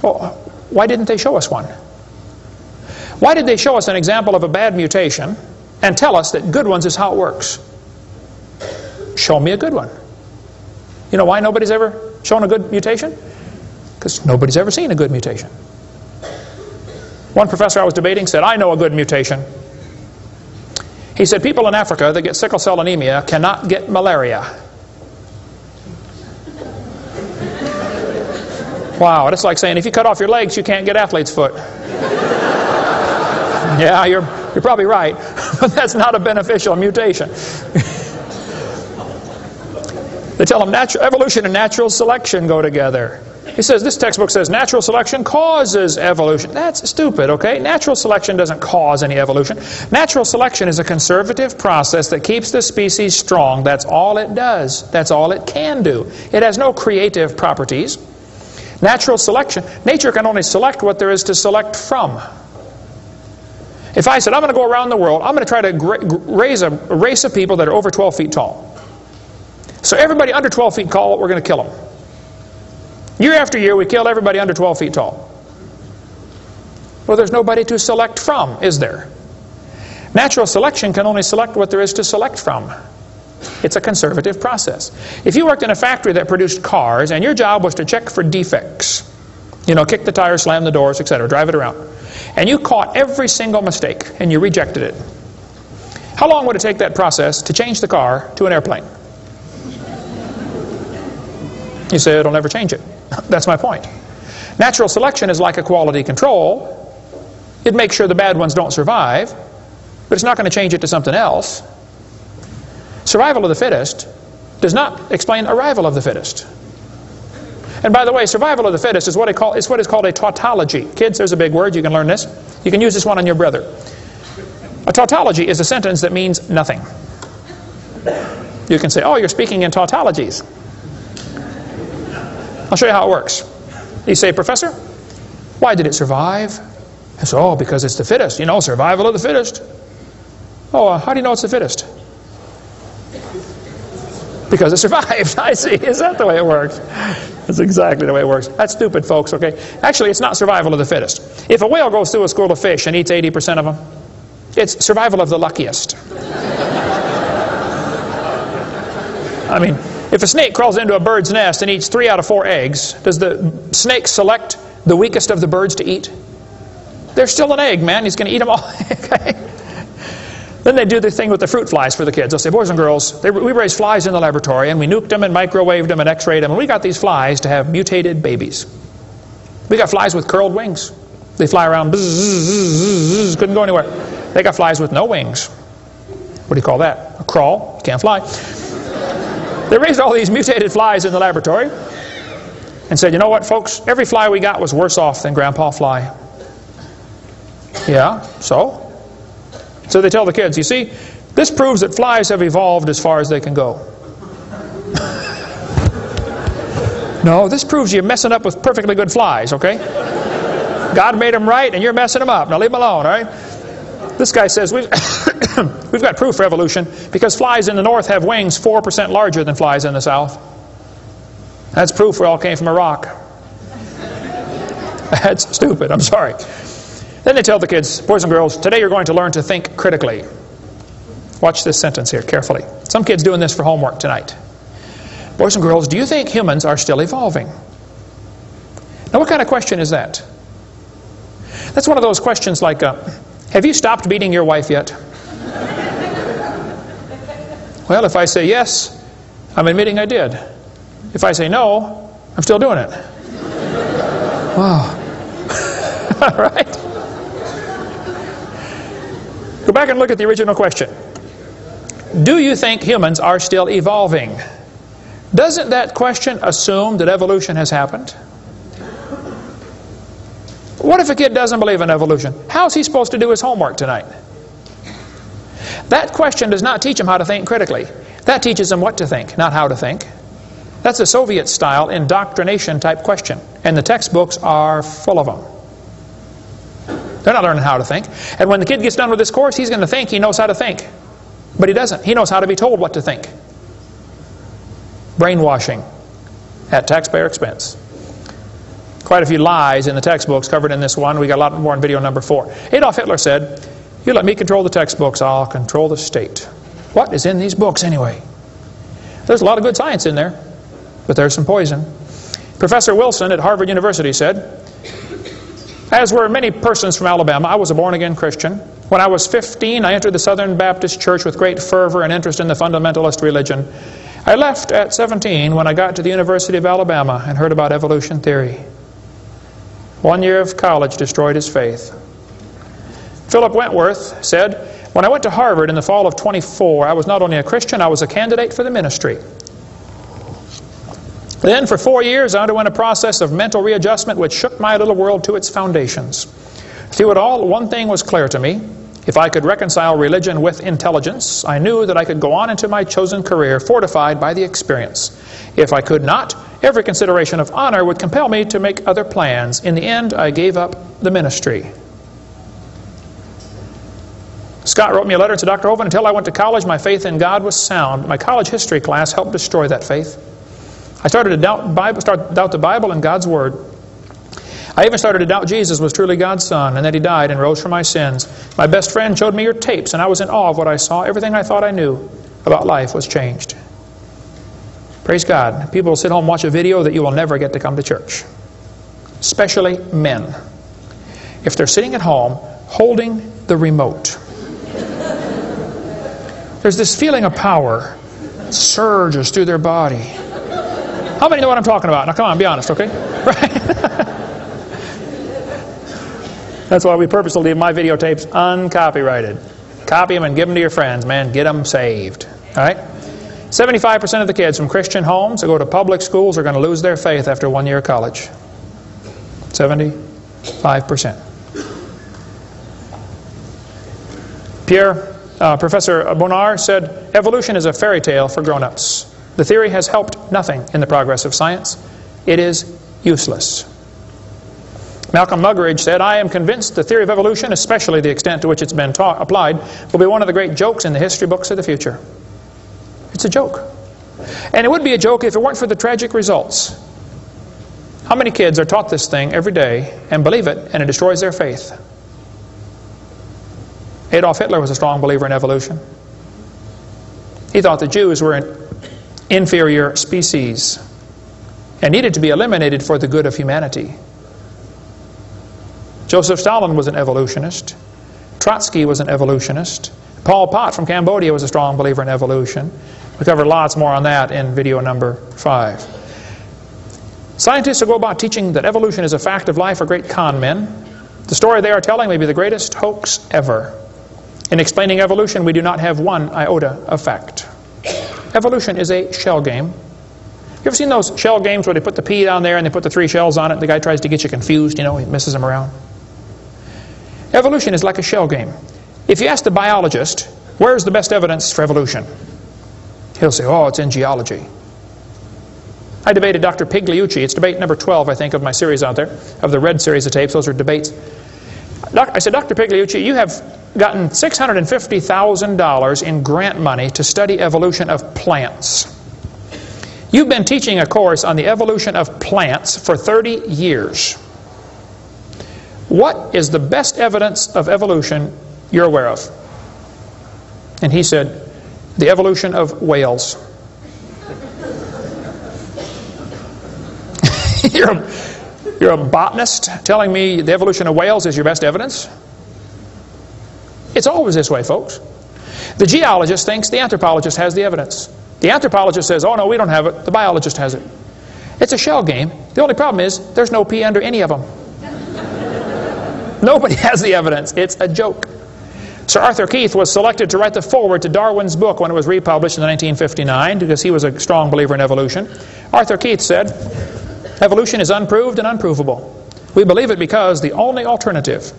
Well, why didn't they show us one? Why did they show us an example of a bad mutation and tell us that good ones is how it works? Show me a good one. You know why nobody's ever shown a good mutation? Because nobody's ever seen a good mutation. One professor I was debating said, I know a good mutation. He said, people in Africa that get sickle cell anemia cannot get malaria. Wow, that's like saying, if you cut off your legs, you can't get athlete's foot. Yeah, you're probably right, but that's not a beneficial mutation. They tell them evolution and natural selection go together. He says, this textbook says natural selection causes evolution. That's stupid, okay? Natural selection doesn't cause any evolution. Natural selection is a conservative process that keeps the species strong. That's all it does. That's all it can do. It has no creative properties. Natural selection, nature can only select what there is to select from. If I said, I'm going to go around the world, I'm going to try to raise a race of people that are over 12 feet tall. So everybody under 12 feet tall, we're going to kill them. Year after year, we kill everybody under 12 feet tall. Well, there's nobody to select from, is there? Natural selection can only select what there is to select from. It's a conservative process. If you worked in a factory that produced cars, and your job was to check for defects, you know, kick the tires, slam the doors, etc., drive it around, and you caught every single mistake, and you rejected it, how long would it take that process to change the car to an airplane? You say it'll never change it. That's my point. Natural selection is like a quality control. It makes sure the bad ones don't survive, but it's not going to change it to something else. Survival of the fittest does not explain arrival of the fittest. And by the way, survival of the fittest is what is called a tautology. Kids, there's a big word. You can learn this. You can use this one on your brother. A tautology is a sentence that means nothing. You can say, oh, you're speaking in tautologies. I'll show you how it works. You say, Professor, why did it survive? I say, oh, because it's the fittest. You know, survival of the fittest. Oh, how do you know it's the fittest? Because it survived. I see. Is that the way it works? That's exactly the way it works. That's stupid, folks, okay? Actually, it's not survival of the fittest. If a whale goes through a school of fish and eats 80% of them, it's survival of the luckiest. I mean, if a snake crawls into a bird's nest and eats 3 out of 4 eggs, does the snake select the weakest of the birds to eat? There's still an egg, man. He's going to eat them all. Okay? Then they do the thing with the fruit flies for the kids. They'll say, boys and girls, we raised flies in the laboratory, and we nuked them and microwaved them and x-rayed them, and we got these flies to have mutated babies. We got flies with curled wings. They fly around, bzz, bzz, bzz, bzz, couldn't go anywhere. They got flies with no wings. What do you call that? A crawl. You can't fly. They raised all these mutated flies in the laboratory and said, you know what, folks? Every fly we got was worse off than Grandpa Fly. Yeah, so? So they tell the kids, you see, this proves that flies have evolved as far as they can go. No, this proves you're messing up with perfectly good flies, okay? God made them right and you're messing them up. Now leave them alone, all right? This guy says, we've got proof for evolution because flies in the north have wings 4% larger than flies in the south. That's proof we all came from a rock. That's stupid, I'm sorry. Then they tell the kids, boys and girls, today you're going to learn to think critically. Watch this sentence here carefully. Some kids doing this for homework tonight. Boys and girls, do you think humans are still evolving? Now what kind of question is that? That's one of those questions like, have you stopped beating your wife yet? Well, if I say yes, I'm admitting I did. If I say no, I'm still doing it. Wow. All right. Go back and look at the original question. Do you think humans are still evolving? Doesn't that question assume that evolution has happened? What if a kid doesn't believe in evolution? How is he supposed to do his homework tonight? That question does not teach him how to think critically. That teaches him what to think, not how to think. That's a Soviet-style indoctrination type question, and the textbooks are full of them. They're not learning how to think. And when the kid gets done with this course, he's going to think he knows how to think. But he doesn't. He knows how to be told what to think. Brainwashing at taxpayer expense. Quite a few lies in the textbooks covered in this one. We got a lot more in video number 4. Adolf Hitler said, "You let me control the textbooks, I'll control the state." What is in these books anyway? There's a lot of good science in there, but there's some poison. Professor Wilson at Harvard University said, "As were many persons from Alabama, I was a born-again Christian. When I was 15, I entered the Southern Baptist Church with great fervor and interest in the fundamentalist religion. I left at 17 when I got to the University of Alabama and heard about evolution theory. 1 year of college destroyed his faith." Philip Wentworth said, "When I went to Harvard in the fall of 24, I was not only a Christian, I was a candidate for the ministry. Then for 4 years I underwent a process of mental readjustment which shook my little world to its foundations. Through it all, one thing was clear to me. If I could reconcile religion with intelligence, I knew that I could go on into my chosen career fortified by the experience. If I could not, every consideration of honor would compel me to make other plans. In the end, I gave up the ministry." Scott wrote me a letter to Dr. Hovind. "Until I went to college, my faith in God was sound. My college history class helped destroy that faith. I started to doubt the Bible and God's Word. I even started to doubt Jesus was truly God's Son and that He died and rose for my sins. My best friend showed me your tapes and I was in awe of what I saw. Everything I thought I knew about life was changed." Praise God. People will sit home and watch a video that you will never get to come to church. Especially men. If they're sitting at home holding the remote. There's this feeling of power that surges through their body. How many know what I'm talking about? Now come on, be honest, okay? Right? That's why we purposely leave my videotapes uncopyrighted. Copy them and give them to your friends, man. Get them saved. All right? 75% of the kids from Christian homes that go to public schools are going to lose their faith after 1 year of college. 75%. Professor Bonar said, "Evolution is a fairy tale for grown-ups. The theory has helped nothing in the progress of science. It is useless." Malcolm Muggeridge said, "I am convinced the theory of evolution, especially the extent to which it's been applied, will be one of the great jokes in the history books of the future." It's a joke. And it would be a joke if it weren't for the tragic results. How many kids are taught this thing every day and believe it, and it destroys their faith? Adolf Hitler was a strong believer in evolution. He thought the Jews were an inferior species and needed to be eliminated for the good of humanity. Joseph Stalin was an evolutionist. Trotsky was an evolutionist. Pol Pot from Cambodia was a strong believer in evolution. We covered lots more on that in video number 5. Scientists who go about teaching that evolution is a fact of life are great con men. The story they are telling may be the greatest hoax ever. In explaining evolution, we do not have one iota of fact. Evolution is a shell game. You ever seen those shell games where they put the pea down there and they put the 3 shells on it and the guy tries to get you confused, you know, he messes them around? Evolution is like a shell game. If you ask the biologist, where's the best evidence for evolution? He'll say, oh, it's in geology. I debated Dr. Pigliucci. It's debate number 12, I think, of my series out there, of the red series of tapes. Those are debates. I said, Dr. Pigliucci, you have gotten $650,000 in grant money to study evolution of plants. You've been teaching a course on the evolution of plants for 30 years. What is the best evidence of evolution you're aware of? And he said, the evolution of whales. You're a botanist telling me the evolution of whales is your best evidence? It's always this way, folks. The geologist thinks the anthropologist has the evidence. The anthropologist says, oh no, we don't have it. The biologist has it. It's a shell game. The only problem is there's no pea under any of them. Nobody has the evidence. It's a joke. Sir Arthur Keith was selected to write the foreword to Darwin's book when it was republished in 1959 because he was a strong believer in evolution. Arthur Keith said, "Evolution is unproved and unprovable. We believe it because the only alternative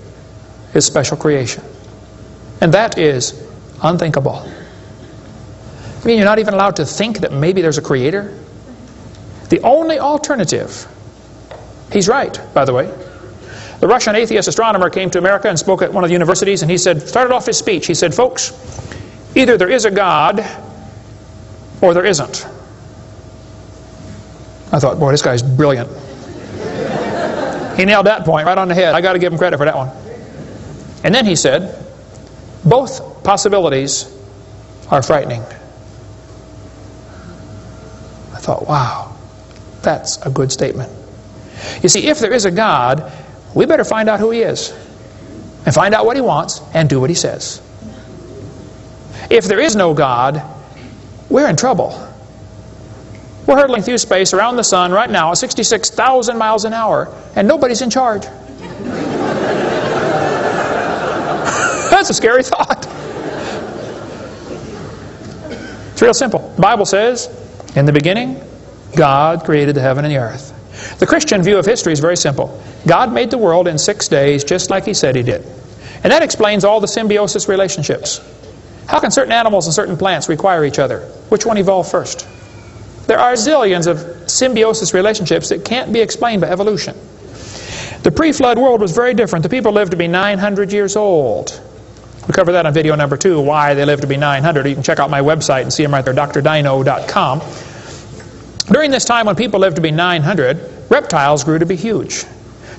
is special creation. And that is unthinkable." I mean, you're not even allowed to think that maybe there's a creator? The only alternative. He's right, by the way. The Russian atheist astronomer came to America and spoke at one of the universities, and he started off his speech, he said, "Folks, either there is a God or there isn't." I thought, boy, this guy's brilliant. He nailed that point right on the head. I got to give him credit for that one. And then he said, "Both possibilities are frightening." I thought, wow, that's a good statement. You see, if there is a God, we better find out who He is and find out what He wants and do what He says. If there is no God, we're in trouble. We're hurtling through space around the sun right now at 66,000 miles an hour, and nobody's in charge. That's a scary thought. It's real simple. The Bible says, in the beginning, God created the heaven and the earth. The Christian view of history is very simple. God made the world in 6 days just like He said He did. And that explains all the symbiosis relationships. How can certain animals and certain plants require each other? Which one evolved first? There are zillions of symbiosis relationships that can't be explained by evolution. The pre-flood world was very different. The people lived to be 900 years old. We cover that on video number 2, why they lived to be 900. You can check out my website and see them right there, drdino.com. During this time when people lived to be 900, reptiles grew to be huge.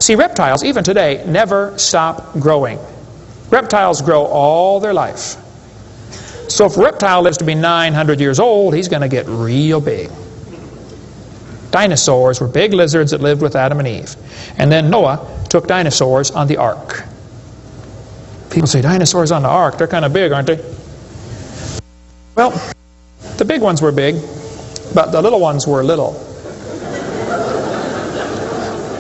See, reptiles, even today, never stop growing. Reptiles grow all their life. So if a reptile lives to be 900 years old, he's going to get real big. Dinosaurs were big lizards that lived with Adam and Eve. And then Noah took dinosaurs on the ark. People say, dinosaurs on the ark, they're kind of big, aren't they? Well, the big ones were big, but the little ones were little.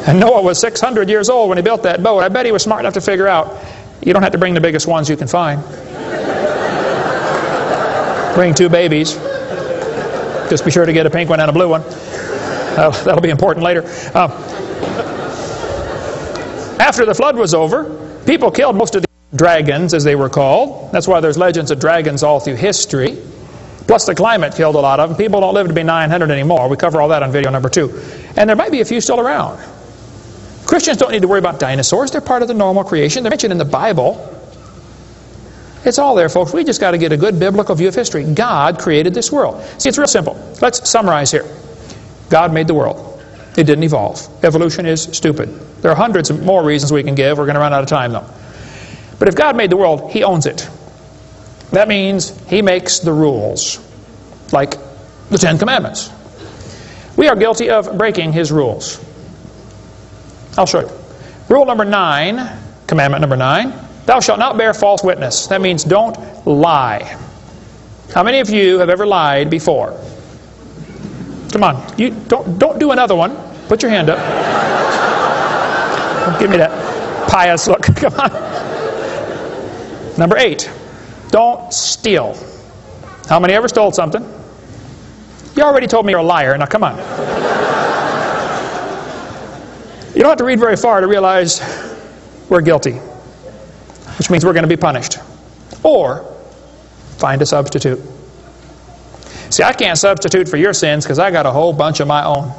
And Noah was 600 years old when he built that boat. I bet he was smart enough to figure out, you don't have to bring the biggest ones you can find. Bring 2 babies. Just be sure to get a pink one and a blue one. That'll be important later. After the flood was over, people killed most of the dragons, as they were called. That's why there's legends of dragons all through history. Plus the climate killed a lot of them. People don't live to be 900 anymore. We cover all that on video number 2. And there might be a few still around. Christians don't need to worry about dinosaurs. They're part of the normal creation. They're mentioned in the Bible. It's all there, folks. We just got to get a good biblical view of history. God created this world. See, it's real simple. Let's summarize here. God made the world. It didn't evolve. Evolution is stupid. There are hundreds of more reasons we can give. We're going to run out of time, though. But if God made the world, He owns it. That means He makes the rules, like the 10 Commandments. We are guilty of breaking His rules. I'll show you. Rule number 9, commandment number 9, thou shalt not bear false witness. That means don't lie. How many of you have ever lied before? Come on, you don't do another one. Put your hand up. Don't give me that pious look. Come on. Number 8, don't steal. How many ever stole something? You already told me you're a liar. Now come on. You don't have to read very far to realize we're guilty, which means we're going to be punished. Or find a substitute. See, I can't substitute for your sins because I got a whole bunch of my own.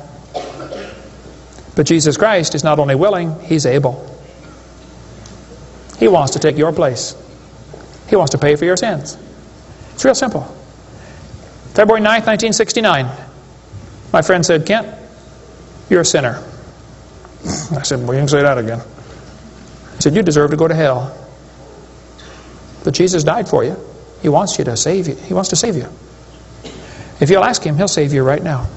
But Jesus Christ is not only willing, He's able. He wants to take your place. He wants to pay for your sins. It's real simple. February 9th, 1969. My friend said, Kent, you're a sinner. I said, well, you can say that again. He said, you deserve to go to hell. But Jesus died for you. He wants you to save you. He wants to save you. If you'll ask Him, He'll save you right now.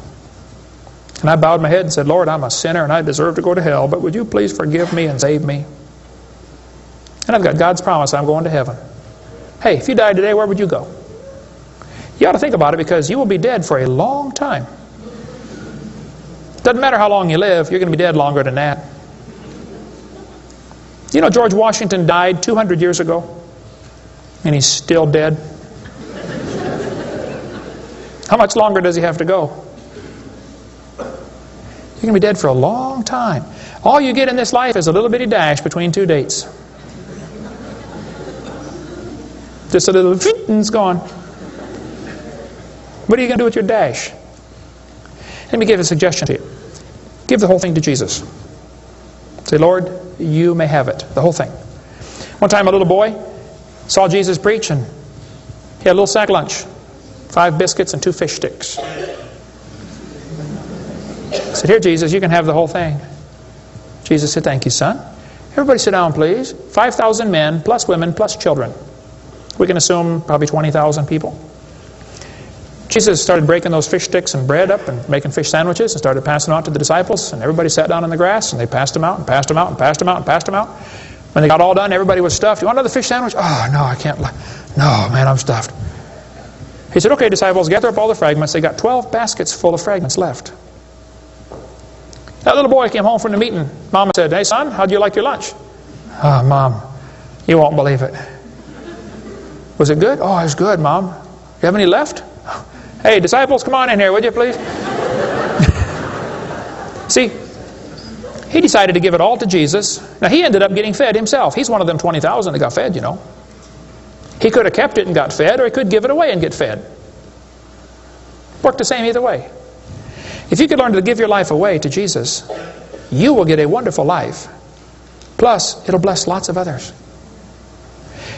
And I bowed my head and said, Lord, I'm a sinner and I deserve to go to hell, but would you please forgive me and save me? And I've got God's promise I'm going to heaven. Hey, if you died today, where would you go? You ought to think about it because you will be dead for a long time. Doesn't matter how long you live, you're going to be dead longer than that. You know George Washington died 200 years ago? And he's still dead. How much longer does he have to go? You're going to be dead for a long time. All you get in this life is a little bitty dash between two dates. Just a little and it's gone. What are you going to do with your dash? Let me give a suggestion to you. Give the whole thing to Jesus. Say, Lord, you may have it. The whole thing. One time a little boy saw Jesus preach and he had a little sack lunch. 5 biscuits and 2 fish sticks. He said, here, Jesus, you can have the whole thing. Jesus said, thank you, son. Everybody sit down, please. 5,000 men, plus women, plus children. We can assume probably 20,000 people. Jesus started breaking those fish sticks and bread up and making fish sandwiches and started passing them out to the disciples. And everybody sat down in the grass and they passed them out and passed them out and passed them out and passed them out. When they got all done, everybody was stuffed. You want another fish sandwich? Oh, no, I can't. No, man, I'm stuffed. He said, okay, disciples, gather up all the fragments. They got 12 baskets full of fragments left. That little boy came home from the meeting. Mama said, hey, son, how'd you like your lunch? Oh, Mom, you won't believe it. Was it good? Oh, it was good, Mom. You have any left? Hey, disciples, come on in here, would you, please? See, he decided to give it all to Jesus. Now, he ended up getting fed himself. He's one of them 20,000 that got fed, you know. He could have kept it and got fed, or he could give it away and get fed. Worked the same either way. If you could learn to give your life away to Jesus, you will get a wonderful life. Plus, it'll bless lots of others.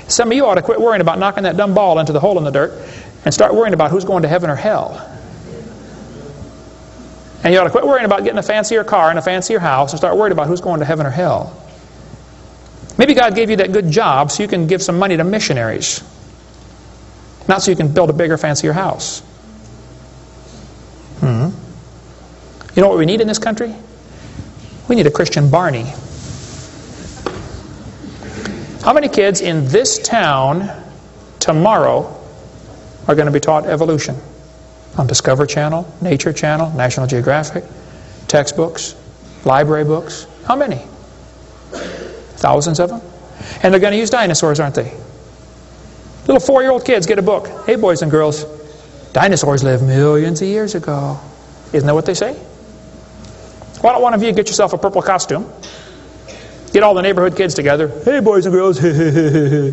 Some of you ought to quit worrying about knocking that dumb ball into the hole in the dirt and start worrying about who's going to heaven or hell. And you ought to quit worrying about getting a fancier car and a fancier house and start worrying about who's going to heaven or hell. Maybe God gave you that good job so you can give some money to missionaries. Not so you can build a bigger, fancier house. You know what we need in this country? We need a Christian Barney. How many kids in this town tomorrow are going to be taught evolution? On Discovery Channel, Nature Channel, National Geographic, textbooks, library books. How many? Thousands of them. And they're going to use dinosaurs, aren't they? Little 4-year-old kids get a book. Hey, boys and girls, dinosaurs lived millions of years ago. Isn't that what they say? Why don't one of you get yourself a purple costume? Get all the neighborhood kids together. Hey, boys and girls. We're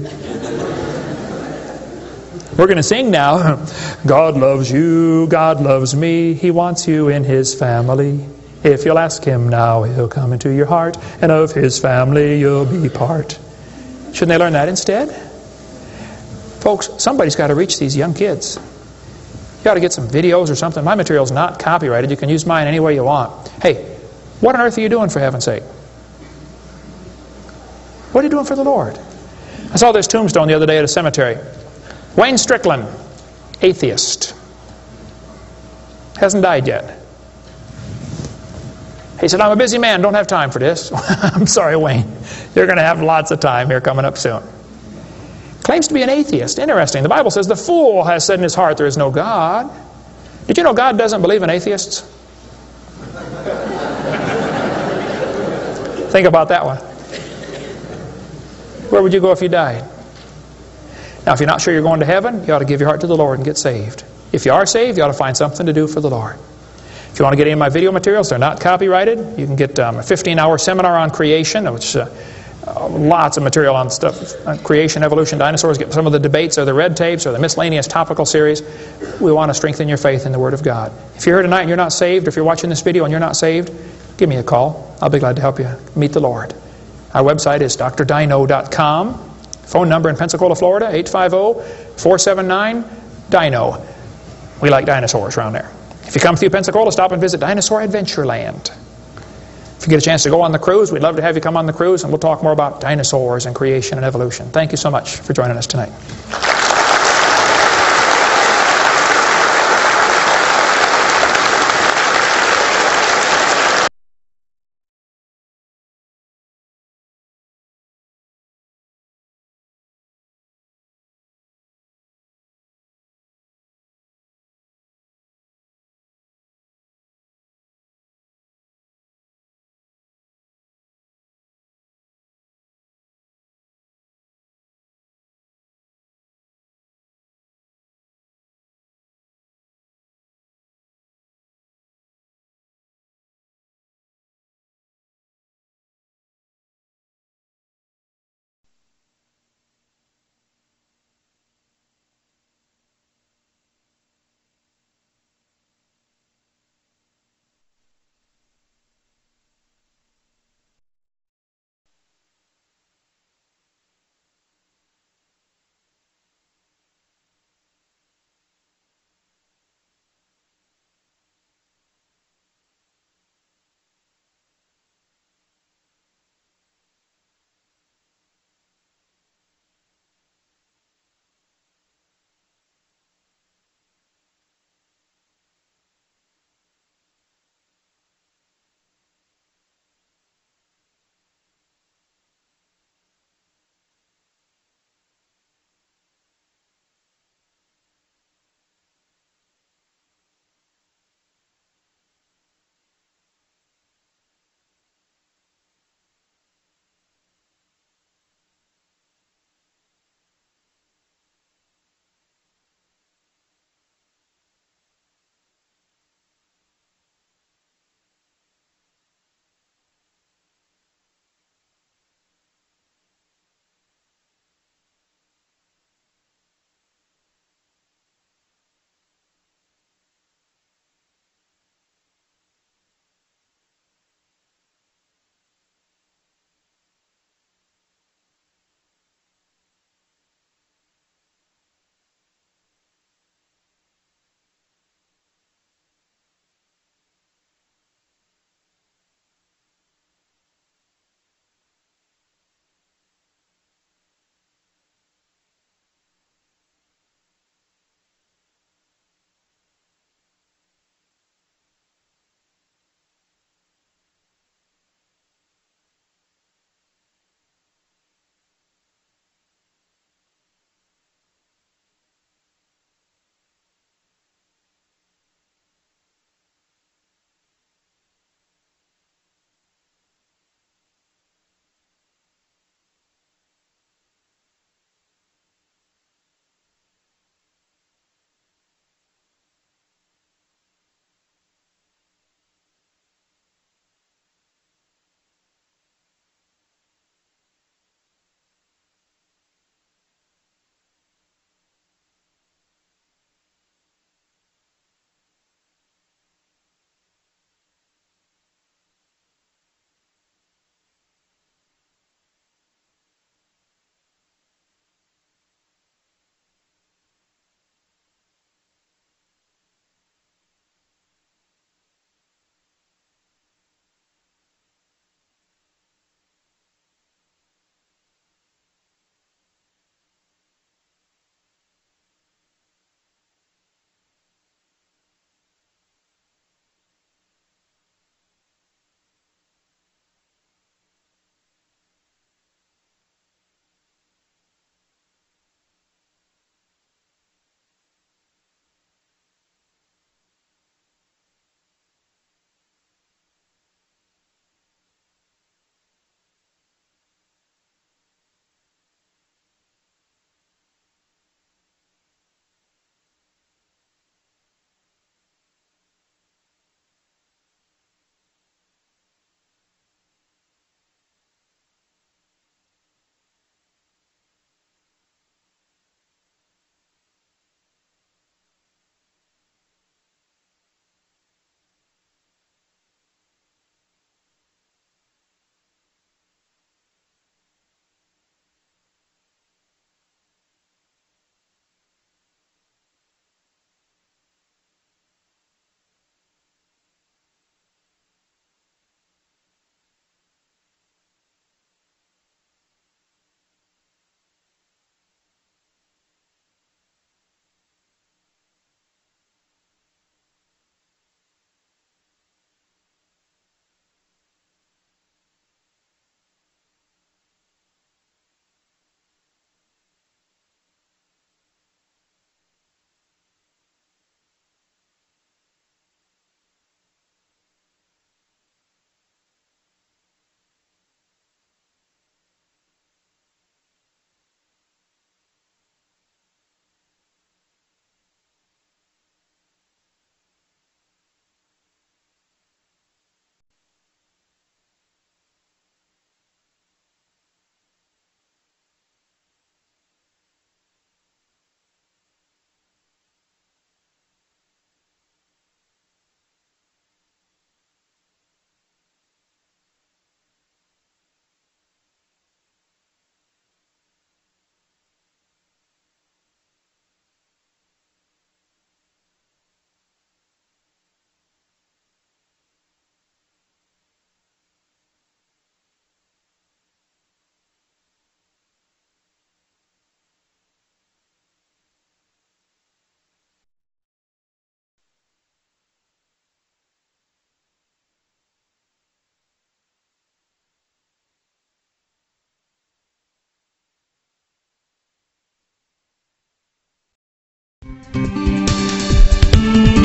going to sing now. God loves you, God loves me. He wants you in His family. If you'll ask Him now, He'll come into your heart, and of His family you'll be part. Shouldn't they learn that instead? Folks, somebody's got to reach these young kids. You ought to get some videos or something. My material's not copyrighted. You can use mine any way you want. Hey, what on earth are you doing, for heaven's sake? What are you doing for the Lord? I saw this tombstone the other day at a cemetery. Wayne Strickland, atheist. Hasn't died yet. He said, I'm a busy man, don't have time for this. I'm sorry, Wayne. You're going to have lots of time here coming up soon. Claims to be an atheist. Interesting. The Bible says the fool has said in his heart there is no God. Did you know God doesn't believe in atheists? Think about that one. Where would you go if you died? Now, if you're not sure you're going to heaven, you ought to give your heart to the Lord and get saved. If you are saved, you ought to find something to do for the Lord. If you want to get any of my video materials, they're not copyrighted. You can get a 15-hour seminar on creation, which lots of material on stuff, on creation, evolution, dinosaurs. Get some of the debates or the red tapes or the miscellaneous topical series. We want to strengthen your faith in the Word of God. If you're here tonight and you're not saved, or if you're watching this video and you're not saved, give me a call. I'll be glad to help you meet the Lord. Our website is drdino.com. Phone number in Pensacola, Florida, 850-479-DINO. We like dinosaurs around there. If you come through Pensacola, stop and visit Dinosaur Adventureland. If you get a chance to go on the cruise, we'd love to have you come on the cruise, and we'll talk more about dinosaurs and creation and evolution. Thank you so much for joining us tonight.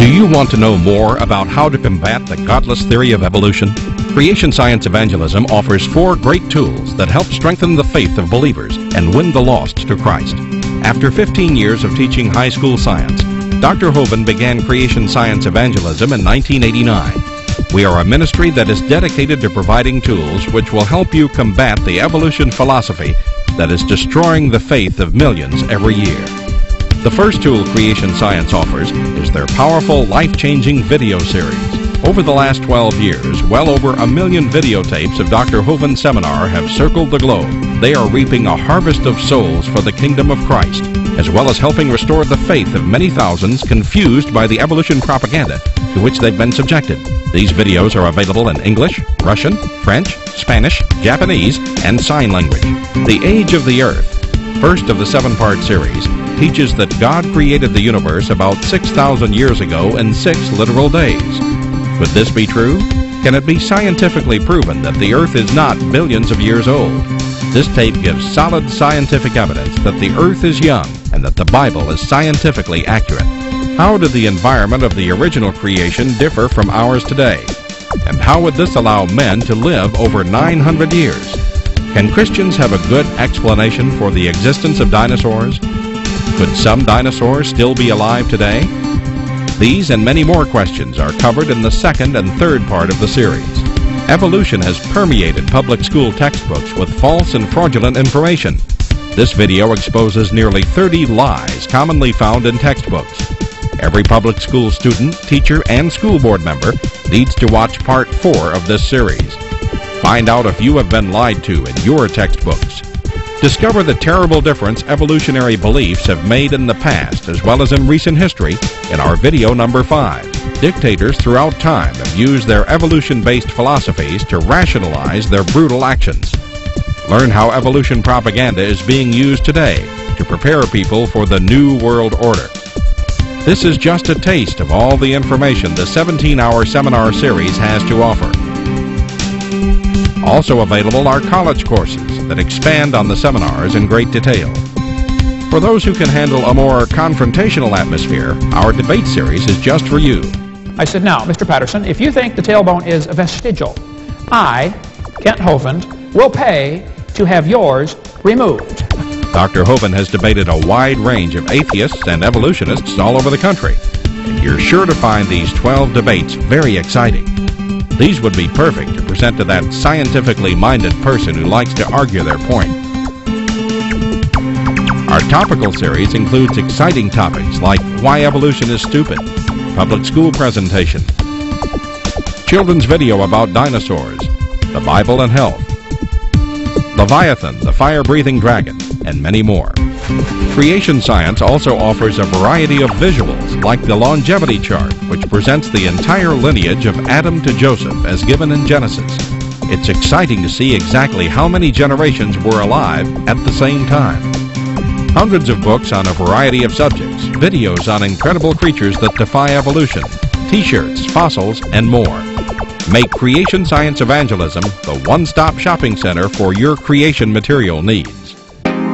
Do you want to know more about how to combat the godless theory of evolution? Creation Science Evangelism offers 4 great tools that help strengthen the faith of believers and win the lost to Christ. After 15 years of teaching high school science, Dr. Hovind began Creation Science Evangelism in 1989. We are a ministry that is dedicated to providing tools which will help you combat the evolution philosophy that is destroying the faith of millions every year. The first tool Creation Science offers is their powerful, life-changing video series. Over the last 12 years, well over 1 million videotapes of Dr. Hovind's seminar have circled the globe. They are reaping a harvest of souls for the kingdom of Christ, as well as helping restore the faith of many thousands confused by the evolution propaganda to which they've been subjected. These videos are available in English, Russian, French, Spanish, Japanese, and sign language. The Age of the Earth, first of the 7-part series, teaches that God created the universe about 6,000 years ago in 6 literal days. Could this be true? Can it be scientifically proven that the Earth is not billions of years old? This tape gives solid scientific evidence that the Earth is young and that the Bible is scientifically accurate. How did the environment of the original creation differ from ours today? And how would this allow men to live over 900 years? Can Christians have a good explanation for the existence of dinosaurs? Could some dinosaurs still be alive today? These and many more questions are covered in the 2nd and 3rd part of the series. Evolution has permeated public school textbooks with false and fraudulent information. This video exposes nearly 30 lies commonly found in textbooks. Every public school student, teacher, and school board member needs to watch part 4 of this series. Find out if you have been lied to in your textbooks. Discover the terrible difference evolutionary beliefs have made in the past as well as in recent history in our video number 5. Dictators throughout time have used their evolution-based philosophies to rationalize their brutal actions. Learn how evolution propaganda is being used today to prepare people for the New World Order. This is just a taste of all the information the 17-hour seminar series has to offer. Also available are college courses that expand on the seminars in great detail. For those who can handle a more confrontational atmosphere, our debate series is just for you. I said, now, Mr. Patterson, if you think the tailbone is vestigial, I, Kent Hovind, will pay to have yours removed. Dr. Hovind has debated a wide range of atheists and evolutionists all over the country. And you're sure to find these 12 debates very exciting. These would be perfect to present to that scientifically minded person who likes to argue their point. Our topical series includes exciting topics like why evolution is stupid, public school presentation, children's video about dinosaurs, the Bible and health, Leviathan, the fire-breathing dragon, and many more. Creation Science also offers a variety of visuals like the longevity chart, which presents the entire lineage of Adam to Joseph as given in Genesis. It's exciting to see exactly how many generations were alive at the same time. Hundreds of books on a variety of subjects, videos on incredible creatures that defy evolution, t-shirts, fossils, and more. Make Creation Science Evangelism the one-stop shopping center for your creation material needs.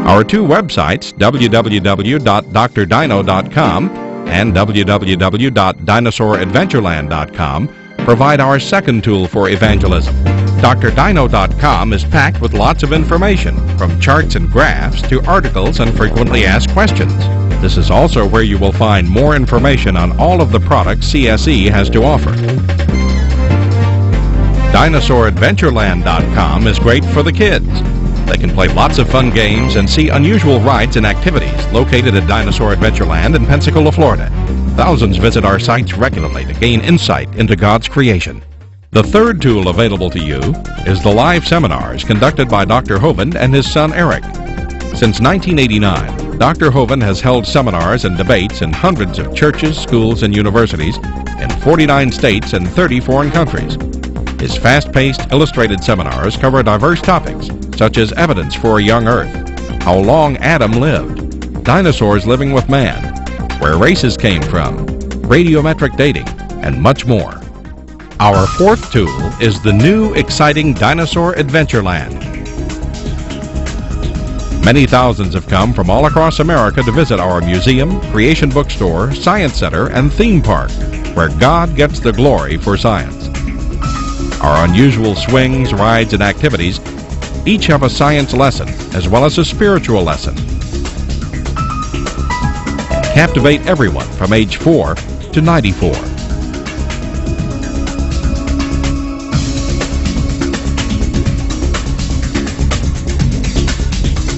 Our 2 websites, www.drdino.com and www.dinosauradventureland.com, provide our second tool for evangelism. drdino.com is packed with lots of information, from charts and graphs to articles and frequently asked questions. This is also where you will find more information on all of the products CSE has to offer. DinosaurAdventureland.com is great for the kids. They can play lots of fun games and see unusual rides and activities located at Dinosaur Adventureland in Pensacola, Florida. Thousands visit our sites regularly to gain insight into God's creation. The third tool available to you is the live seminars conducted by Dr. Hovind and his son Eric. Since 1989, Dr. Hovind has held seminars and debates in hundreds of churches, schools, and universities in 49 states and 30 foreign countries. His fast-paced, illustrated seminars cover diverse topics, such as evidence for a young Earth, how long Adam lived, dinosaurs living with man, where races came from, radiometric dating, and much more. Our fourth tool is the new, exciting Dinosaur Adventureland. Many thousands have come from all across America to visit our museum, creation bookstore, science center, and theme park. where God gets the glory for science. Our unusual swings, rides, and activities each have a science lesson as well as a spiritual lesson. Captivate everyone from age 4 to 94.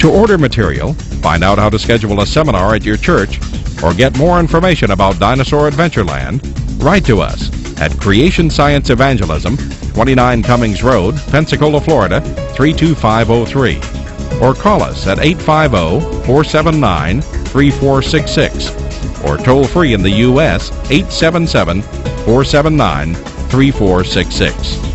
To order material, find out how to schedule a seminar at your church, or get more information about Dinosaur Adventureland, write to us at Creation Science Evangelism, 29 Cummings Road, Pensacola, Florida, 32503, or call us at 850-479-3466, or toll free in the U.S. 877-479-3466.